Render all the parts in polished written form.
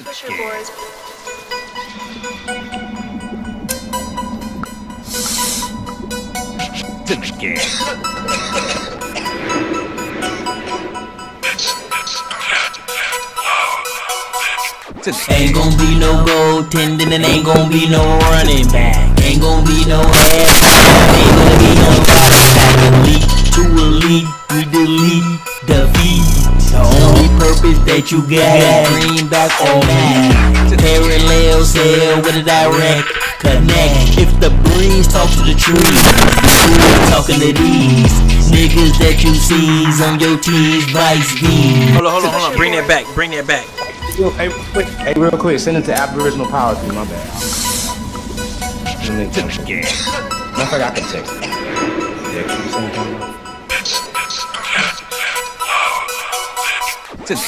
Push your boys. To the game. Ain't gon' be no goaltending and ain't gon' be no running back. Ain't gon' be no halftime, ain't gonna be no quarterback. Elite to elite, we delete, defeat. The only purpose that you got, bring back all that. Parallel cell with a direct connect. If the breeze talk to the trees, the trees talking to these niggas that you sees on your team's vice beam. Hold on. Bring that back. Hey, real quick, send it to Aboriginal Power Team, my bad. To the game. I forgot to text it. Yeah, can you send it?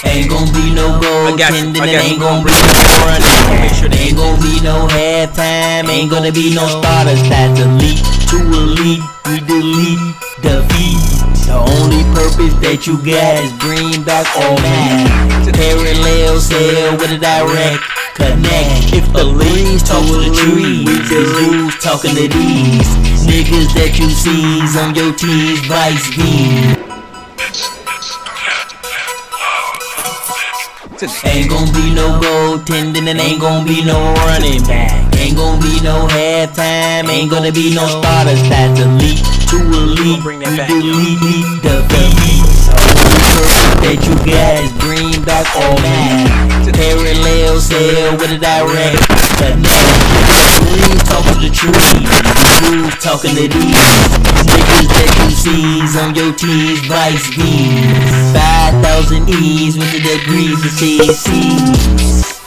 Ain't gon' be no goaltending and ain't gon' be no running back. Ain't gon' be no halftime, ain't gonna be no starters. That's elite to elite, we delete, defeat. The only purpose that you got is bring back all that. Parallel cell with a direct connect. If the breeze talk to the trees, the rules talking to these niggas that you sees on your team's vice beam. Ain't gon' be no goaltending and ain't gon' be no running back. Ain't gon' be no halftime, ain't gonna be no starters. That's elite to elite, we delete, defeat. That you guys bring back all that. Parallel cell with a direct connect. Breeze talk to the trees, rules talking to these niggas that you sees on your team's vice beam. 5,000 E's with the degrees of CC.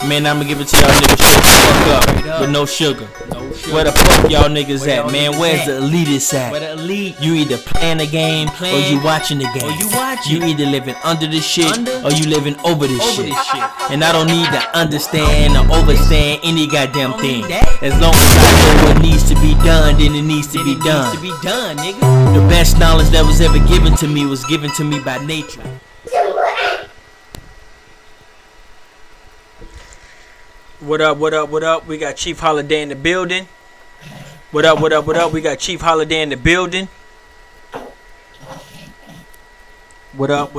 Man, I'ma give it to y'all niggas straight the fuck up with no sugar. Where the fuck y'all niggas at, man? Where's the elitists at? You either playing the game or you watching the game. You either living under this shit or you living over this shit. And I don't need to understand or overstand any goddamn thing. As long as I know what needs to be done, then it needs to be done. The best knowledge that was ever given to me was given to me by nature. What up? We got Chief Holiday in the building. What up? We got Chief Holiday in the building. What up?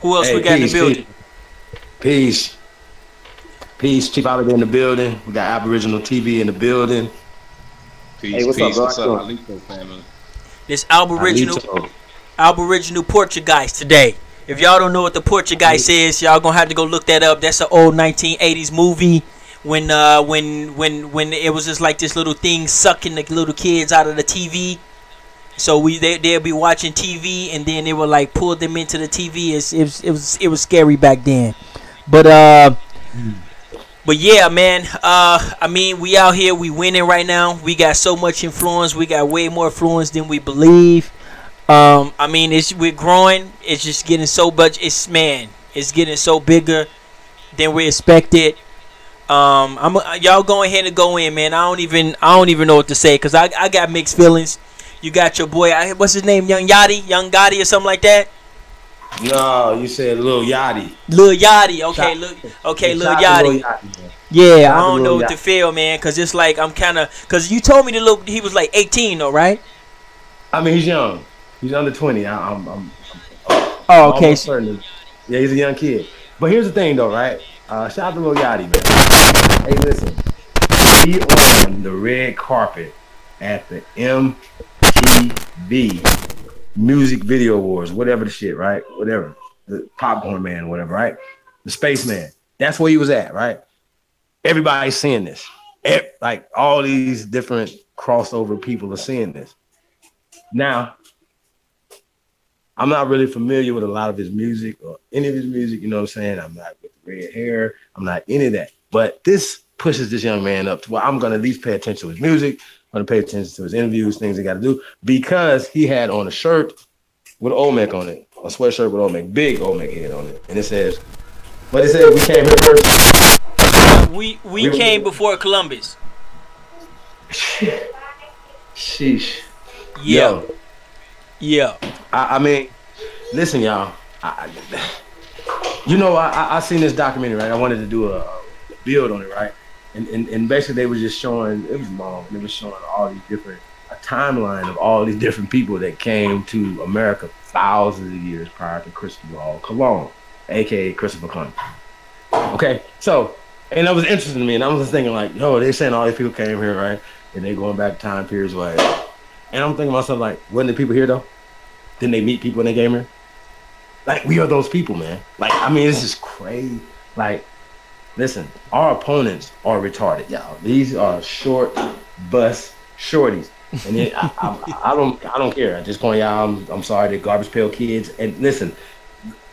Who else we got in the building? Peace. Chief Holiday in the building. We got Aboriginal TV in the building. Peace, what's up, Alito family? This Aborigina Poltergeist today. If y'all don't know what the Poltergeist is, y'all gonna have to go look that up. That's an old 1980s movie when it was just like this little thing sucking the little kids out of the TV. So they'll be watching TV and then they would like pull them into the TV. It was scary back then. But yeah, man. I mean, we out here, we winning right now. We got so much influence. We got way more influence than we believe. I mean, we're growing. It's just getting so much. It's getting so bigger than we expected. Y'all go ahead and go in, man. I don't even know what to say because I got mixed feelings. You got your boy. What's his name? Young Gotti or something like that. No, you said Lil Yachty. Lil Yachty. Okay, Lil Yachty. Yeah, I don't know what to feel, man, because it's like I'm kind of because you told me he was like 18 though, right? I mean, he's young. He's under 20. Oh, okay. Yeah, he's a young kid. But here's the thing, though, right? Shout out to Lil Yachty, man. Hey, listen. He on the red carpet at the MTV Music Video Awards, whatever the shit, right? Whatever. The Popcorn Man, whatever, right? The Spaceman. That's where he was at, right? Everybody's seeing this. Like, all these different crossover people are seeing this. Now, I'm not really familiar with a lot of his music or any of his music, you know what I'm saying? I'm not with red hair. I'm not any of that. But this pushes this young man up to where I'm going to at least pay attention to his music. I'm going to pay attention to his interviews, things he got to do, because he had on a shirt with Olmec on it, a sweatshirt with Olmec, big Olmec head on it. And it says, what it says, we came here first. We came before Columbus. Sheesh. Yeah. Yeah. I mean, listen, y'all. I seen this documentary, right? I wanted to do a build on it, right? And basically they were just showing, it was long, and they were showing all these different, a timeline of all these different people that came to America thousands of years prior to Christopher Columbus, aka Christopher Columbus. Okay, so, and that was interesting to me, and I was just thinking like, yo, they saying all these people came here, right? And they going back time periods, like, and I'm thinking to myself like, wasn't the people here though? Didn't they meet people when they came here? Like, we are those people, man. Like, I mean, it's just crazy. Like, listen, our opponents are retarded, y'all. These are short bus shorties, and I don't care. At this point, y'all, I'm sorry, they're garbage pail kids. And listen,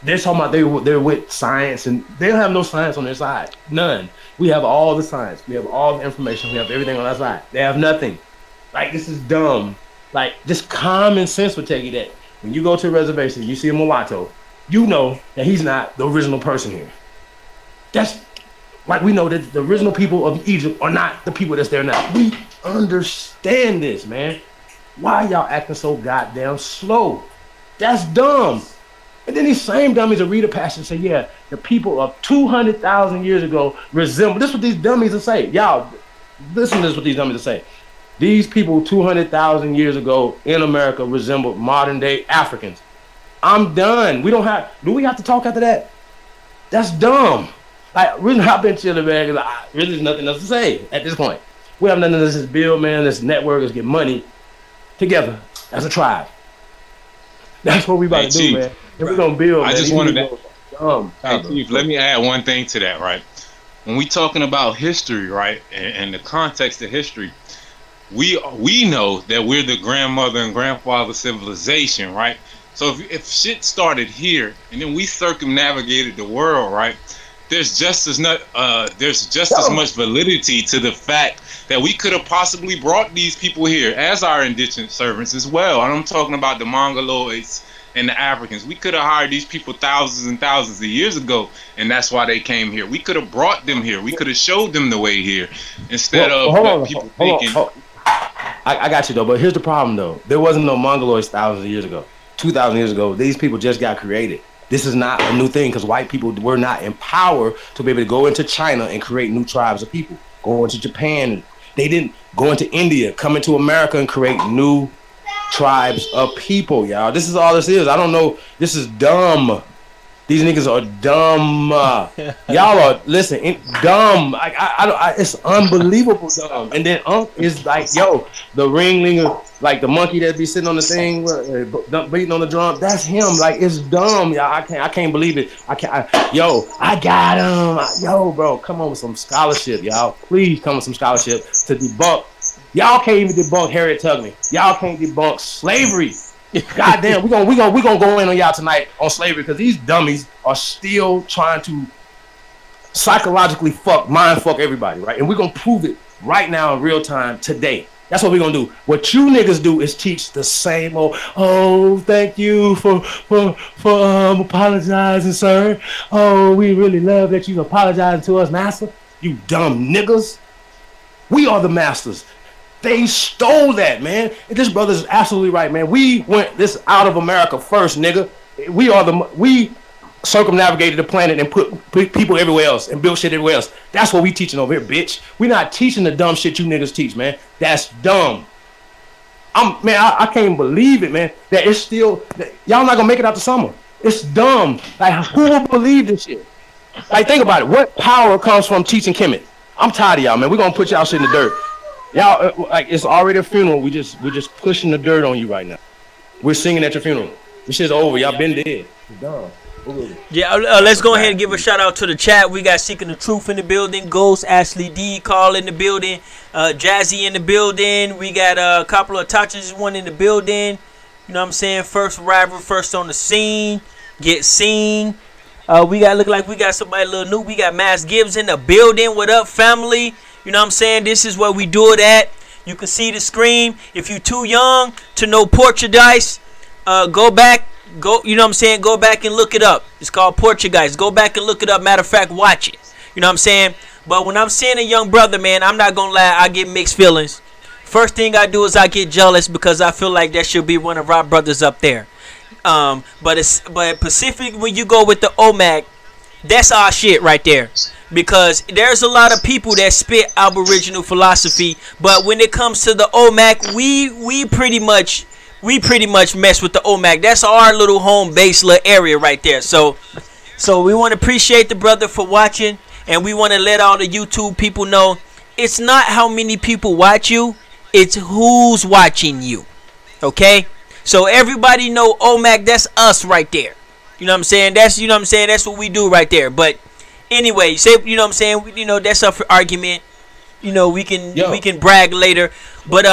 they're talking about they're with science, and they don't have no science on their side, none. We have all the science, we have all the information, we have everything on our side. They have nothing. Like, this is dumb. Like, just common sense would tell you that when you go to a reservation, you see a mulatto, you know that he's not the original person here. That's like, we know that the original people of Egypt are not the people that's there now. We understand this, man. Why y'all acting so goddamn slow? That's dumb. And then these same dummies will read a passage and say, yeah, the people of 200,000 years ago resemble. This is what these dummies will say. Y'all, listen to this, what these dummies will say. These people 200,000 years ago in America resembled modern day Africans. I'm done. Do we have to talk after that? That's dumb. Like, really, I've been chilling, man. Like, really, there's nothing else to say at this point. We have nothing else to build, man. This network is get money together as a tribe. That's what we about to do, man. If we're gonna build, I man, just wanted to. Hey, Chief, let me add one thing to that, right? When we talking about history, right, and the context of history, we know that we're the grandmother and grandfather civilization, right? So if shit started here and then we circumnavigated the world, right? There's just as much validity to the fact that we could have possibly brought these people here as our indentured servants as well. And I'm talking about the Mongoloids and the Africans. We could have hired these people thousands and thousands of years ago, and that's why they came here. We could have brought them here. We could have showed them the way here instead of what people thinking. I got you though, but here's the problem though. There wasn't no Mongoloids thousands of years ago. 2,000 years ago, these people just got created. This is not a new thing because white people were not empowered to be able to go into China and create new tribes of people. Go into Japan. They didn't go into India, come into America and create new tribes of people, y'all. This is all this is. I don't know. This is dumb. These niggas are dumb. Y'all are, listen, dumb. It's unbelievable dumb. And then is like, yo, the ringleader, like the monkey that be sitting on the thing, beating on the drum. That's him. Like, it's dumb, y'all. I can't believe it. I got him. Yo, bro, come on with some scholarship, y'all. Please come with some scholarship to debunk. Y'all can't even debunk Harriet Tubman. Y'all can't debunk slavery. Goddamn, we gonna go in on y'all tonight on slavery because these dummies are still trying to psychologically mind fuck everybody, right? And we're gonna prove it right now in real time today. That's what we're gonna do. What you niggas do is teach the same old, oh, thank you for apologizing, sir. Oh, we really love that you apologizing to us, master. You dumb niggas. We are the masters. They stole that, man. This brother's absolutely right, man. We went this out of America first, nigga. We circumnavigated the planet and put people everywhere else and built shit everywhere else. That's what we teaching over here, bitch. We not teaching the dumb shit you niggas teach, man. That's dumb. I can't believe it, man. That it's still, y'all not gonna make it out the summer. It's dumb. Like, who will believe this shit? Like, think about it. What power comes from teaching Kemet? I'm tired of y'all, man. We're gonna put y'all shit in the dirt. Y'all, like, it's already a funeral. We're just pushing the dirt on you right now. We're singing at your funeral. This shit's over. Y'all been dead. Dumb. Yeah, let's go ahead and give a shout out to the chat. We got Seeking the Truth in the building, Ghost, Ashley D, Carl in the building, Jazzy in the building. We got a couple of touches, one in the building. You know what I'm saying? First arrival, first on the scene, get seen. We got, look like we got somebody a little new. We got Mass Gibbs in the building. What up, family? You know what I'm saying? This is where we do it at. You can see the screen. If you're too young to know Portuguese, go back. You know what I'm saying? Go back and look it up. It's called Portuguese. Go back and look it up. Matter of fact, watch it. You know what I'm saying? But when I'm seeing a young brother, man, I'm not going to lie. I get mixed feelings first thing I do is I get jealous because I feel like that should be one of our brothers up there. But Pacific, when you go with the OMAC, that's our shit right there. Because there's a lot of people that spit Aboriginal philosophy, but when it comes to the OMAC, we pretty much mess with the OMAC. That's our little home base little area right there. So we want to appreciate the brother for watching, and we want to let all the YouTube people know it's not how many people watch you, it's who's watching you. Okay? So everybody know OMAC, that's us right there. You know what I'm saying? That's what we do right there. But anyway, say, you know what I'm saying? You know, that's up for argument. You know, we can brag later. But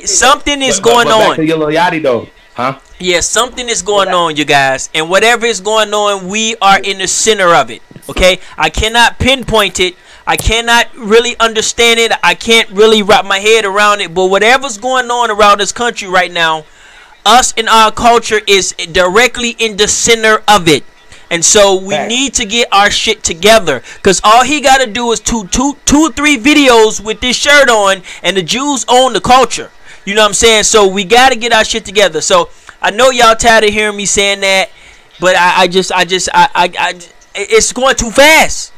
something is going on. Back to your little Yachty though, huh? Yeah, something is going on, you guys. And whatever is going on, we are in the center of it. Okay? I cannot pinpoint it. I cannot really understand it. I can't really wrap my head around it. But whatever's going on around this country right now, us and our culture is directly in the center of it. And so we need to get our shit together. Because all he got to do is two or three videos with this shirt on, and the Jews own the culture. You know what I'm saying? So we got to get our shit together. So I know y'all tired of hearing me saying that, but it's going too fast.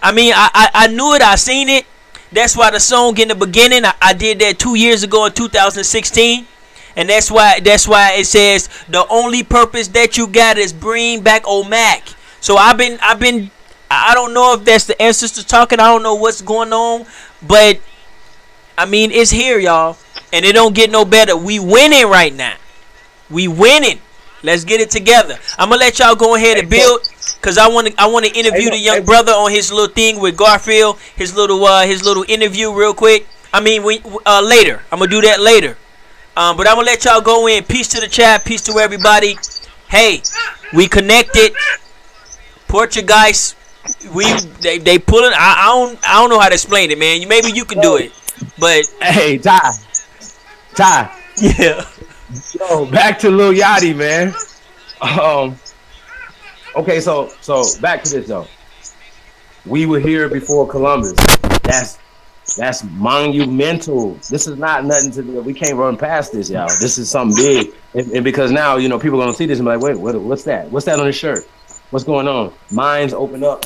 I mean, I knew it. I seen it. That's why the song in the beginning, I did that 2 years ago in 2016. And that's why it says the only purpose that you got is bring back OMAC. So I don't know if that's the ancestor talking. I don't know what's going on, but I mean, it's here, y'all, and it don't get no better. We winning right now. We winning. Let's get it together. I'm gonna let y'all go ahead and build, cause I want to interview the young brother on his little thing with Garfield. His little interview real quick. I mean, later. I'm gonna do that later. But I'm gonna let y'all go in. Peace to the chat. Peace to everybody. Hey, we connected. Portuguese. They pulling. I don't know how to explain it, man. Maybe you can do it. But hey, Ty. Yeah. Yo, back to Lil Yachty, man. Okay, so back to this though. We were here before Columbus. That's monumental. This is not nothing to do. We can't run past this, y'all. This is something big. And because now, you know, people are gonna see this and be like, wait, what's that? What's that on his shirt? What's going on? Minds open up.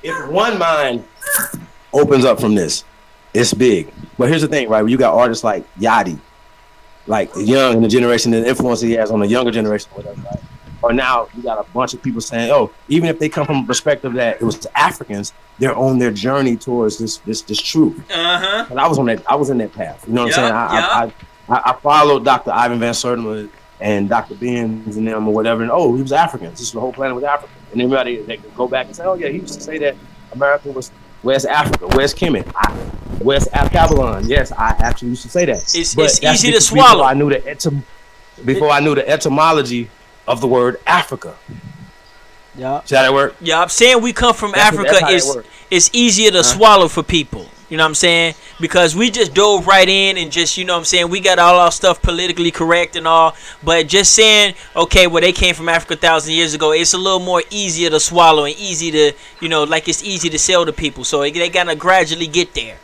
If one mind opens up from this, it's big. But here's the thing, right? You got artists like Yachty, like young in the generation, the influence he has on the younger generation, whatever, right? Or now you got a bunch of people saying, oh, even if they come from a perspective that it was the Africans, they're on their journey towards this truth. And I was in that path. You know what I'm saying? I followed Dr. Ivan Van Sertima and Dr. Benz and them or whatever, and oh, he was Africans. This the whole planet was African. And everybody, they could go back and say, oh yeah, he used to say that America was West Africa, West Kemet, West Babylon. Yes, I actually used to say that. It's easy to swallow. Before I knew the etymology of the word Africa. Yeah. See how that work? Yeah, I'm saying we come from Africa. It's easier to swallow for people. You know what I'm saying? Because we just dove right in and just, you know what I'm saying, we got all our stuff politically correct and all. But just saying, okay, well, they came from Africa 1,000 years ago, it's a little more easier to swallow and easy to, you know, like it's easy to sell to people. So they got to gradually get there.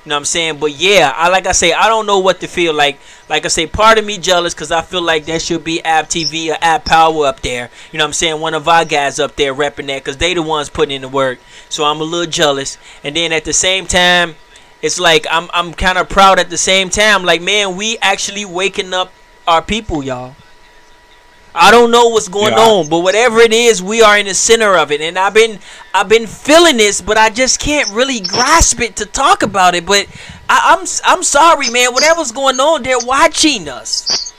You know what I'm saying? But yeah, like I say, I don't know what to feel like. Like I say, part of me jealous because I feel like that should be App TV or App Power up there. You know what I'm saying? One of our guys up there repping that because they the ones putting in the work. So I'm a little jealous. And then at the same time, it's like I'm kind of proud at the same time. Like, man, we actually waking up our people, y'all. I don't know what's going on, but whatever it is, we are in the center of it. And I've been feeling this, but I just can't really grasp it to talk about it. But I'm sorry, man. Whatever's going on, they're watching us.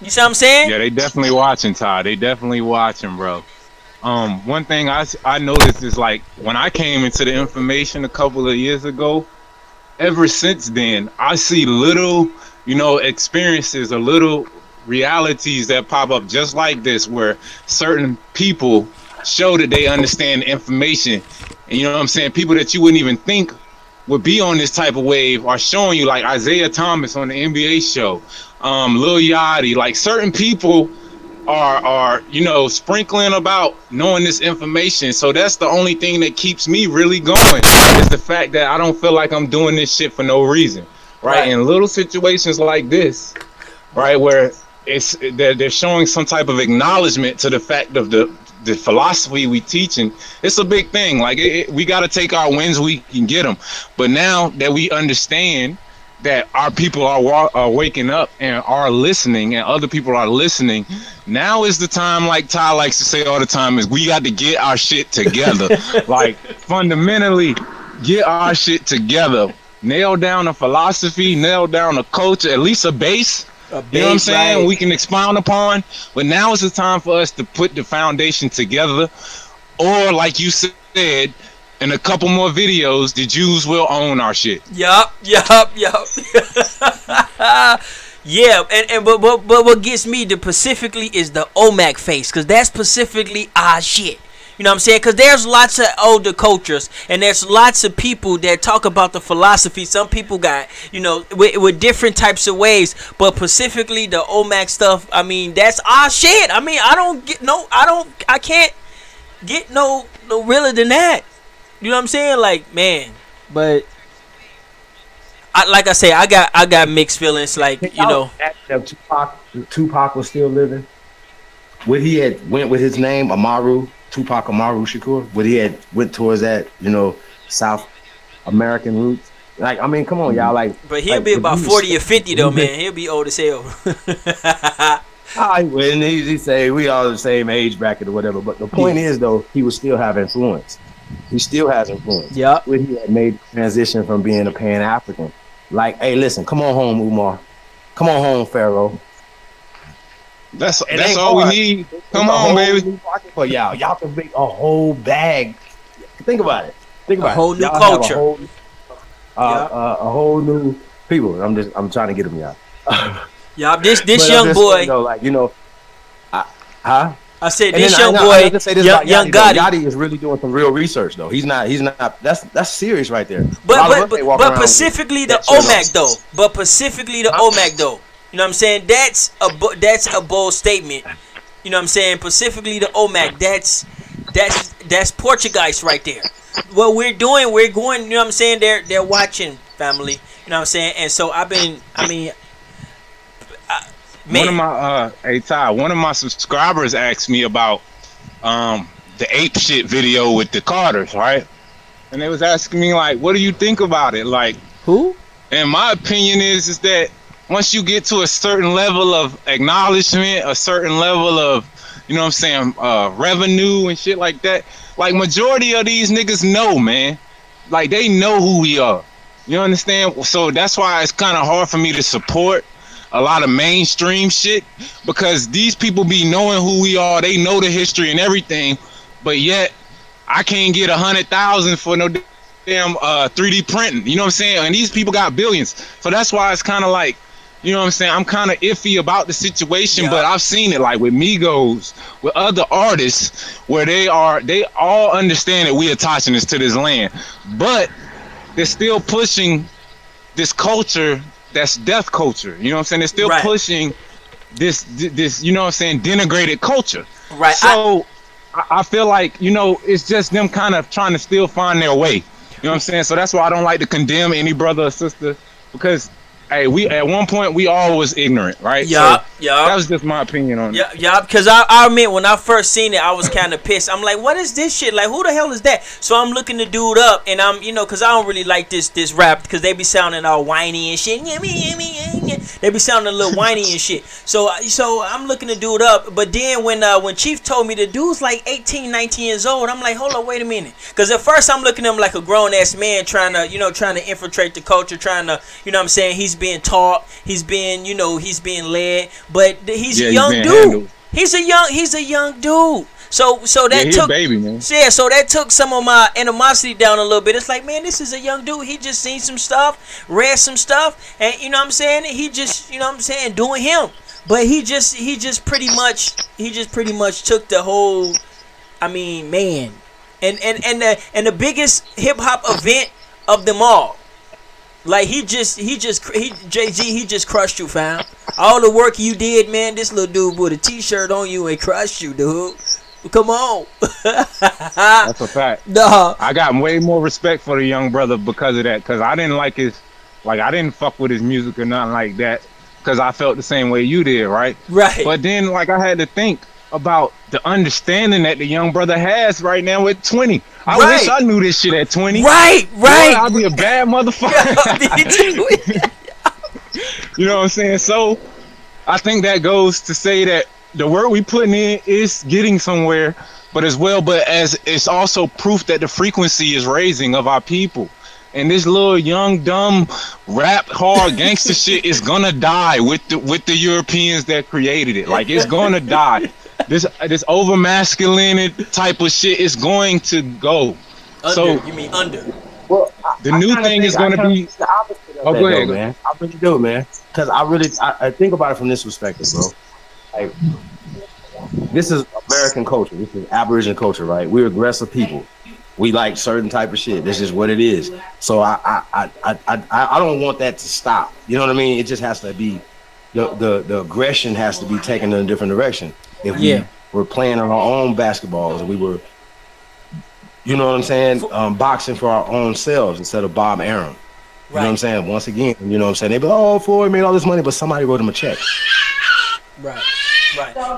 You see what I'm saying? Yeah, they definitely watching, Todd. They definitely watching, bro. One thing I noticed is, like, when I came into the information a couple of years ago, ever since then, I see little, you know, experiences or little realities that pop up just like this, where certain people show that they understand the information, and you know what I'm saying, people that you wouldn't even think would be on this type of wave are showing you, like Isaiah Thomas on the NBA show, Lil Yachty, like certain people are you know, sprinkling about knowing this information. So that's the only thing that keeps me really going, is the fact that I don't feel like I'm doing this shit for no reason, right? In little situations like this, right, where they're showing some type of acknowledgement to the fact of the philosophy we teaching. It's a big thing. Like we got to take our wins, we can get them. But now that we understand that our people are waking up and are listening, and other people are listening, now is the time, like Ty likes to say all the time, is we got to get our shit together. Like fundamentally get our shit together, nail down a philosophy, nail down a culture, at least a base. You know what I'm saying? We can expound upon. But now is the time for us to put the foundation together. Or like you said, in a couple more videos, the Jews will own our shit. Yup. Yeah, but what gets me specifically is the OMAC face, because that's specifically our shit. You know what I'm saying? Because there's lots of older cultures, and there's lots of people that talk about the philosophy. Some people got, you know, with different types of ways, but specifically the OMAC stuff, I mean, that's our shit. I mean, I can't get no realer than that. You know what I'm saying? Like, man, but like I say, I got mixed feelings. Like, you know, Tupac was still living. Would he had went with his name Amaru, Tupac Amaru Shakur? Would he had went towards that, you know, South American roots? Like, I mean, come on, y'all. Like, but he'll be about 40 or 50 though, man. He'll be old as hell. I wouldn't. He say we all the same age bracket or whatever. But the point is, though, he would still have influence. He still has influence. Yeah. When he had made the transition from being a Pan-African. Like, hey, listen, come on home, Umar. Come on home, Pharaoh. That's all we need. Come on, baby. For y'all can make a whole bag. Think about it. A whole new culture. A whole new people. I'm trying to get them, y'all. Yeah, this young boy. You know, like, you know, huh? I said this young boy, young Gotti. Gotti is really doing some real research, though. He's not. That's serious right there. But specifically the OMAC though. But specifically the OMAC though. You know what I'm saying? That's a bold statement. You know what I'm saying? Specifically the OMAC. That's Portuguese right there. What we're going. You know what I'm saying? They're watching, family. You know what I'm saying? And so man. One of my subscribers asked me about the ape shit video with the Carters, right? And they was asking me, like, what do you think about it? Like, who? And my opinion is that once you get to a certain level of acknowledgement, a certain level of, you know what I'm saying, revenue and shit like that, like, majority of these niggas know, man. Like, they know who we are. You understand? So that's why it's kind of hard for me to support a lot of mainstream shit, because these people be knowing who we are. They know the history and everything, but yet I can't get 100,000 for no damn 3D printing. You know what I'm saying? And these people got billions. So that's why it's kind of like, you know what I'm saying, I'm kind of iffy about the situation. Yeah. But I've seen it, like with Migos, with other artists, where they all understand that we are touching to this land, but they're still pushing this culture that's death culture. You know what I'm saying? They're still pushing this, you know what I'm saying, denigrated culture. Right. So I feel like, you know, it's just them kind of trying to still find their way. You know what I'm saying? So that's why I don't like to condemn any brother or sister, because hey, we at one point we all was ignorant, right? Yeah, so that was just my opinion on it. Yeah, because I admit when I first seen it, I was kind of pissed. I'm like, what is this shit? Like, who the hell is that? So I'm looking the dude up, and I'm, you know, because I don't really like this rap, because they be sounding all whiny and shit. They be sounding a little whiny and shit. So I'm looking the dude up, but then when Chief told me the dude's like 18, 19 years old, I'm like, hold on, wait a minute. Because at first I'm looking at him like a grown ass man trying to infiltrate the culture, trying to, you know what I'm saying, he's being taught, he's being led, but he's a young dude. Handled. He's a young dude. So that took baby, man. Yeah, so that took some of my animosity down a little bit. It's like, man, this is a young dude. He just seen some stuff, read some stuff, and you know what I'm saying? He just, you know what I'm saying, doing him. But he just pretty much took the whole, I mean, man. And the biggest hip hop event of them all. Like Jay-Z, he just crushed you, fam. all the work you did, man. This little dude with a t-shirt on you and crushed you, dude. Come on. That's a fact. Nah. I got way more respect for the young brother because of that. Because I didn't like his, like, I didn't fuck with his music or nothing like that. Because I felt the same way you did, right? Right. But then, like, I had to think about the understanding that the young brother has right now at 20. I wish I knew this shit at 20. Right. Boy, I'd be a bad motherfucker. You know what I'm saying? So I think that goes to say that the work we putting in is getting somewhere, but as it's also proof that the frequency is raising of our people. And this little young dumb rap hard gangster shit is gonna die with the Europeans that created it. Like, it's gonna die. This over masculine type of shit is going to go. You mean under? Well, the new thing is going to be the opposite of that, go ahead, man. I really do, man. Because I think about it from this perspective, bro. Like, this is American culture. This is Aboriginal culture, right? We're aggressive people. We like certain type of shit. This is what it is. So I don't want that to stop. You know what I mean? It just has to be the aggression has to be taken in a different direction. If we were playing on our own basketballs and we were, you know what I'm saying, boxing for our own selves instead of Bob Arum. You know what I'm saying? Once again, you know what I'm saying? They be like, oh, Floyd made all this money, but somebody wrote him a check. Right.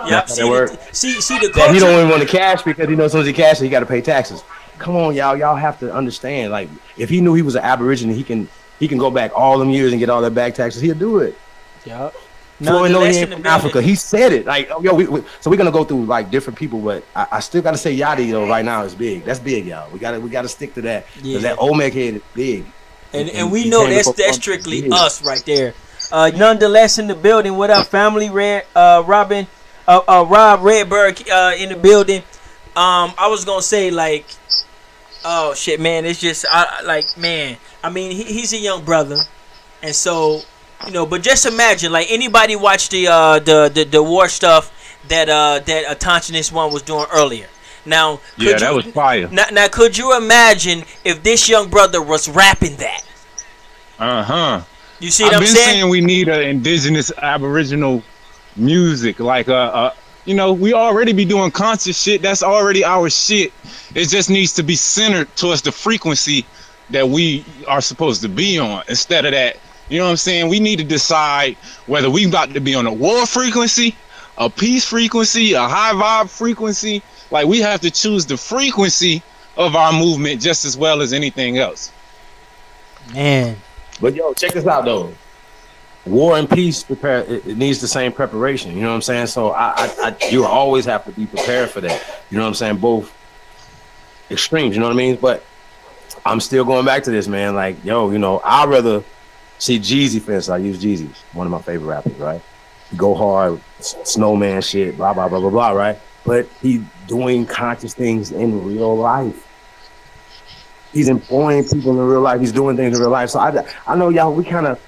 Yep. See the culture. He don't even want to cash because he knows as soon as he cashes, he got to pay taxes. Come on, y'all. Y'all have to understand. Like, if he knew he was an Aborigine, he can go back all them years and get all that back taxes. He'll do it. Yep. Floyd know he ain't from Africa. He said it. Like, yo, so we're gonna go through like different people, but I still gotta say Yachty though right now is big. That's big, y'all. We gotta stick to that because that Olmec head is big. And we know that's strictly us right there. Nonetheless, in the building. What up, family? Rob Redberg in the building. I was gonna say, like, oh shit, man. It's just man. I mean, he's a young brother, and so. You know, but just imagine, like, anybody watch the war stuff that Attentionist one was doing earlier. Now, that was fire. Now, could you imagine if this young brother was rapping that? You see what I'm saying? I've been saying we need an indigenous Aboriginal music, like you know, we already be doing conscious shit. That's already our shit. It just needs to be centered towards the frequency that we are supposed to be on, instead of that. You know what I'm saying? We need to decide whether we about to be on a war frequency, a peace frequency, a high vibe frequency. Like, we have to choose the frequency of our movement just as well as anything else. Man. But yo, check this out though. War and peace it needs the same preparation. You know what I'm saying? So you always have to be prepared for that. You know what I'm saying? Both extremes, you know what I mean? But I'm still going back to this, man. Like, yo, you know, I'd rather see Jeezy, for instance. I use Jeezy, one of my favorite rappers, right? He go hard, snowman shit, blah, blah, blah, blah, blah, right? But he doing conscious things in real life. He's employing people in real life. He's doing things in real life. So I know y'all, we kind of,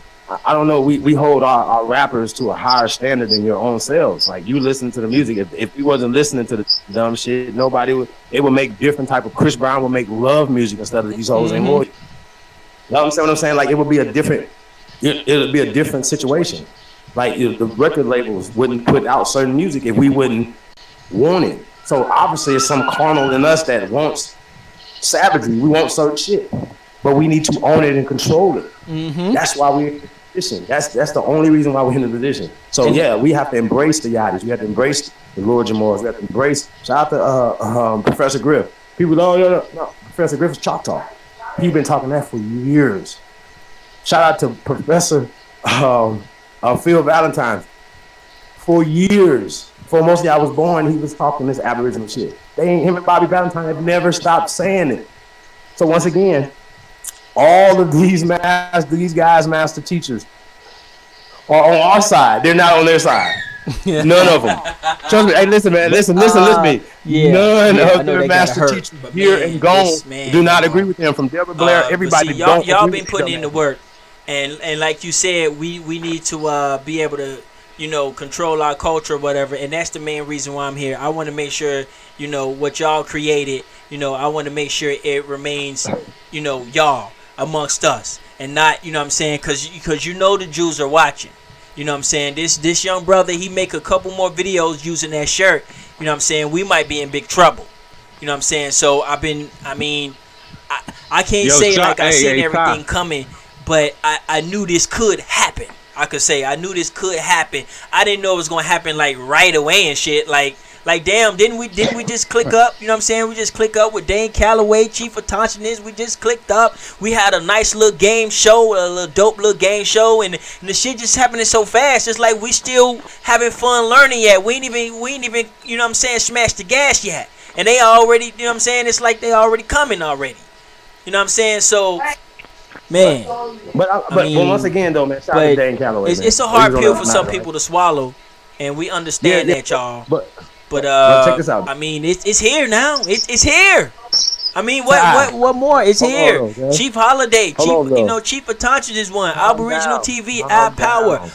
I don't know, we hold our rappers to a higher standard than your own selves. Like, you listen to the music. If you wasn't listening to the dumb shit, they would make different type of, Chris Brown would make love music instead of these hoes ain't more. You know what I'm saying? Like, it would be a different, it'll be a different situation. Like, the record labels wouldn't put out certain music if we wouldn't want it. So obviously it's some carnal in us that wants savagery. We want certain shit, but we need to own it and control it. That's why we're in the position. That's the only reason why we're in the position. So yeah, we have to embrace the Yachties. We have to embrace the Lord Jamars. We have to embrace. Shout out to Professor Griff. People, no, Professor Griff is Choctaw. He's been talking that for years. Shout out to Professor Phil Valentine. For years, for most of y'all was born, he was talking this Aboriginal shit. Him and Bobby Valentine have never stopped saying it. So once again, all of these guys, master teachers, are on our side. They're not on their side. None of them. Trust me. Hey, listen, man. Listen to me. None of their master teachers here and gone do not agree with them. From Deborah Blair, everybody. See, y'all been putting in the work, and like you said, we need to be able to, you know, control our culture or whatever, and that's the main reason why I'm here. I want to make sure, you know, what y'all created, you know, I want to make sure it remains, you know, y'all amongst us, and not, you know what I'm saying, because you know the Jews are watching. You know what I'm saying? This young brother, he make a couple more videos using that shirt. You know what I'm saying? We might be in big trouble. You know what I'm saying? So I can't say like I seen everything coming, but I knew this could happen. I could say I knew this could happen. I didn't know it was gonna happen like right away and shit. Like damn, didn't we just click up? You know what I'm saying? We just click up with Dane Calloway, Chief of Consciousness. We just clicked up. We had a nice little game show, a little dope little game show, and the shit just happening so fast. It's like we still having fun learning yet. We ain't even, you know what I'm saying, smash the gas yet. And they already, you know what I'm saying? It's like they already coming already. You know what I'm saying? So, man. But once again though, man, shout out to Dane Calloway. It's a hard pill for some people to swallow, and we understand that, y'all. But check this out. I mean, it's here now. It's here. I mean, what more? It's here. On, Chief Holiday, Chief of Consciousness one, Aboriginal TV, iPower,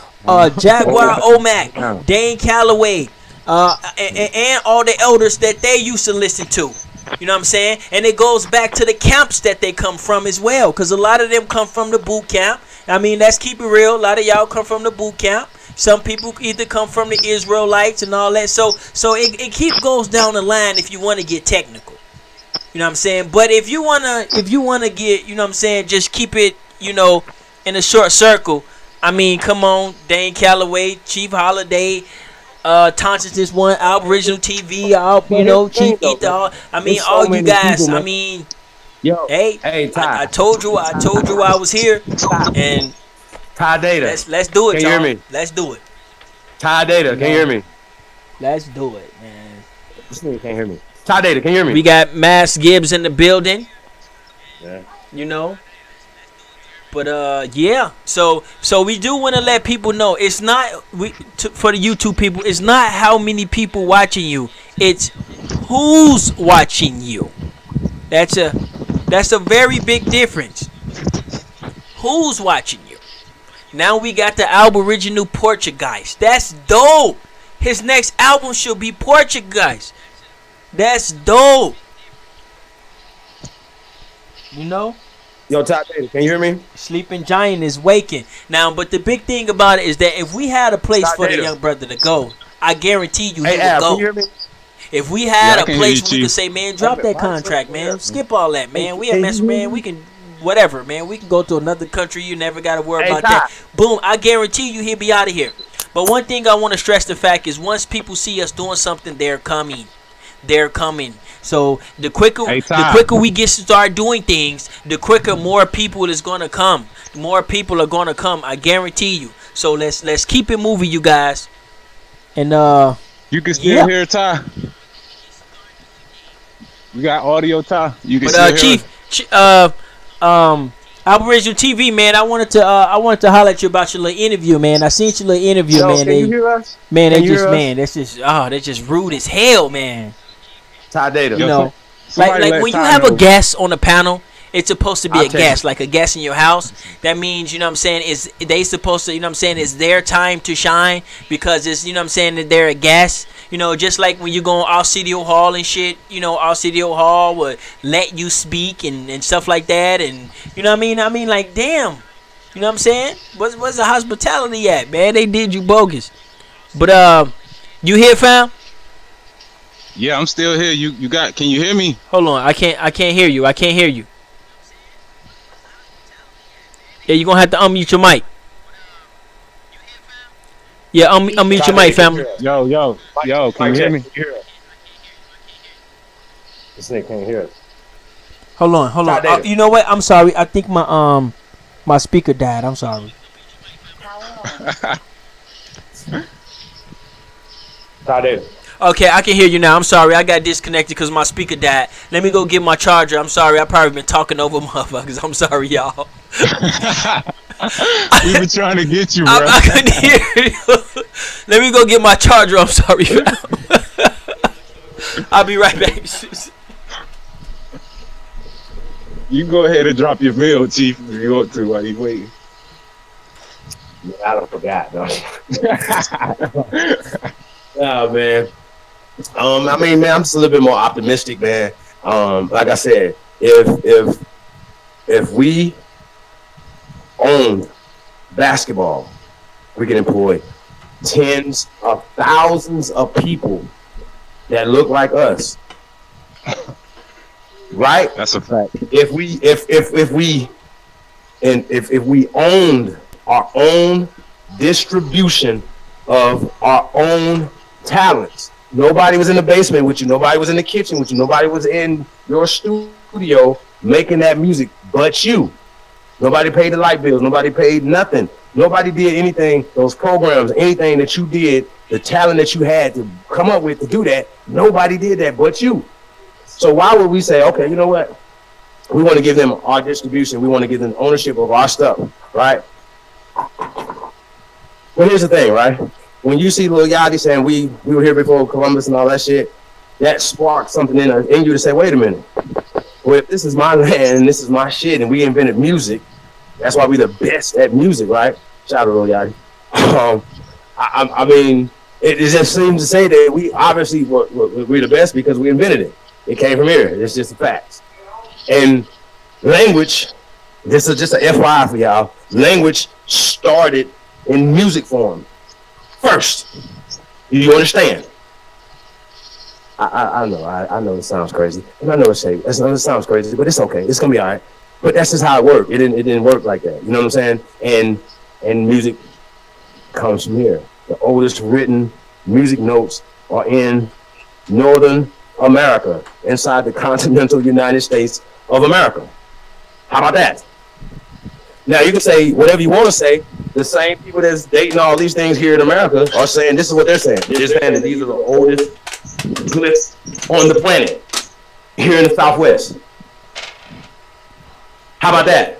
Jaguar Omac, Dane Calloway, and all the elders that they used to listen to. You know what I'm saying? And it goes back to the camps that they come from as well, because a lot of them come from the boot camp. I mean, let's keep it real. A lot of y'all come from the boot camp. Some people either come from the Israelites and all that. So it goes down the line if you want to get technical. You know what I'm saying? But if you wanna get, you know what I'm saying, just keep it, you know, in a short circle. I mean, come on, Dane Calloway, Chief Holiday, Consciousness One, Aboriginal TV, you know, Chief Ether. I mean, all you guys. I mean, hey, I told you I was here, and Ty Data. Let's do it, y'all. Can you hear me? Let's do it. Ty Data, can you hear me? Let's do it, man. This nigga can't hear me. Ty Data, can you hear me? We got Mass Gibbs in the building. Yeah. You know. But yeah. So we do want to let people know it's not for the YouTube people. It's not how many people watching you. It's who's watching you. That's a very big difference. Who's watching you? Now we got the Aboriginal Poltergeist. That's dope. His next album should be Poltergeist. That's dope. You know? Yo, Ty Data, can you hear me? Sleeping Giant is waking. Now, but the big thing about it is that if we had a place for the young brother to go, I guarantee you he would go. Can you hear me? If we had a place where we could say, man, drop that contract, man. Skip all that, man. We a mess, man. We can... whatever, man. We can go to another country. You never got to worry about that. Boom. I guarantee you he'll be out of here. But one thing I want to stress the fact is once people see us doing something, they're coming. They're coming. So the quicker we get to start doing things, the quicker more people is going to come. More people are going to come. I guarantee you. So let's keep it moving, you guys. And you can still hear Ty. We got audio, Ty. You can still hear Chief, Aboriginal TV, man. I wanted to holler at you about your little interview, man. I seen your little interview, man. Can you hear us? Man, that's just rude as hell, man. Ty Data. You know, like when you have a guest on the panel, it's supposed to be a guest, like a guest in your house. That means, you know what I'm saying, is they supposed to, you know what I'm saying, it's their time to shine because it's, you know what I'm saying, that they're a guest. You know, just like when you go on Arcedio Hall and shit, you know, Arcedio Hall would let you speak and stuff like that. And, you know what I mean? I mean, like, damn. You know what I'm saying? What's the hospitality at, man? They did you bogus. But, you here, fam? Yeah, I'm still here. Can you hear me? Hold on. I can't hear you. I can't hear you. Yeah, you're going to have to unmute your mic. Yeah, unmute your mic, fam. Yo, can you hear me? This nigga can't hear us. Hold on. You know what? I'm sorry. I think my speaker died. I'm sorry. Okay, I can hear you now. I'm sorry. I got disconnected because my speaker died. Let me go get my charger. I'm sorry. I probably been talking over motherfuckers. I'm sorry, y'all. We've been trying to get you, bro. I couldn't hear you. Let me go get my charger. I'm sorry. I'll be right back. You can go ahead and drop your mail, Chief, if you want to while you waiting. I don't forgot, though. Oh, man. I mean, man, I'm just a little bit more optimistic, man. Like I said, if we owned basketball we can employ tens of thousands of people that look like us. Right? That's a fact. If we owned our own distribution of our own talents, nobody was in the basement with you, nobody was in the kitchen with you, nobody was in your studio making that music but you. Nobody paid the light bills, nobody paid nothing. Nobody did anything, those programs, anything that you did, the talent that you had to come up with to do that, nobody did that but you. So why would we say, okay, you know what? We want to give them our distribution. We want to give them ownership of our stuff, right? Well, here's the thing, right? When you see Lil Yachty saying we were here before Columbus and all that shit, that sparked something in you to say, wait a minute. Well, if this is my land and this is my shit and we invented music, that's why we the best at music, right? Shout out to Lil Yachty. I mean, it just seems to say that we obviously we're the best because we invented it. It came from here. It's just a fact. And language, this is just an FYI for y'all. Language started in music form first. Do you understand? I know it sounds crazy. And I know it sounds crazy, but it's okay. It's gonna be all right. But that's just how it worked. It didn't work like that. You know what I'm saying? And music comes from here. The oldest written music notes are in Northern America, inside the continental United States of America. How about that? Now you can say whatever you want to say. The same people that's dating all these things here in America are saying this is what they're saying. They're saying that these are the oldest glyphs on the planet here in the Southwest. How about that?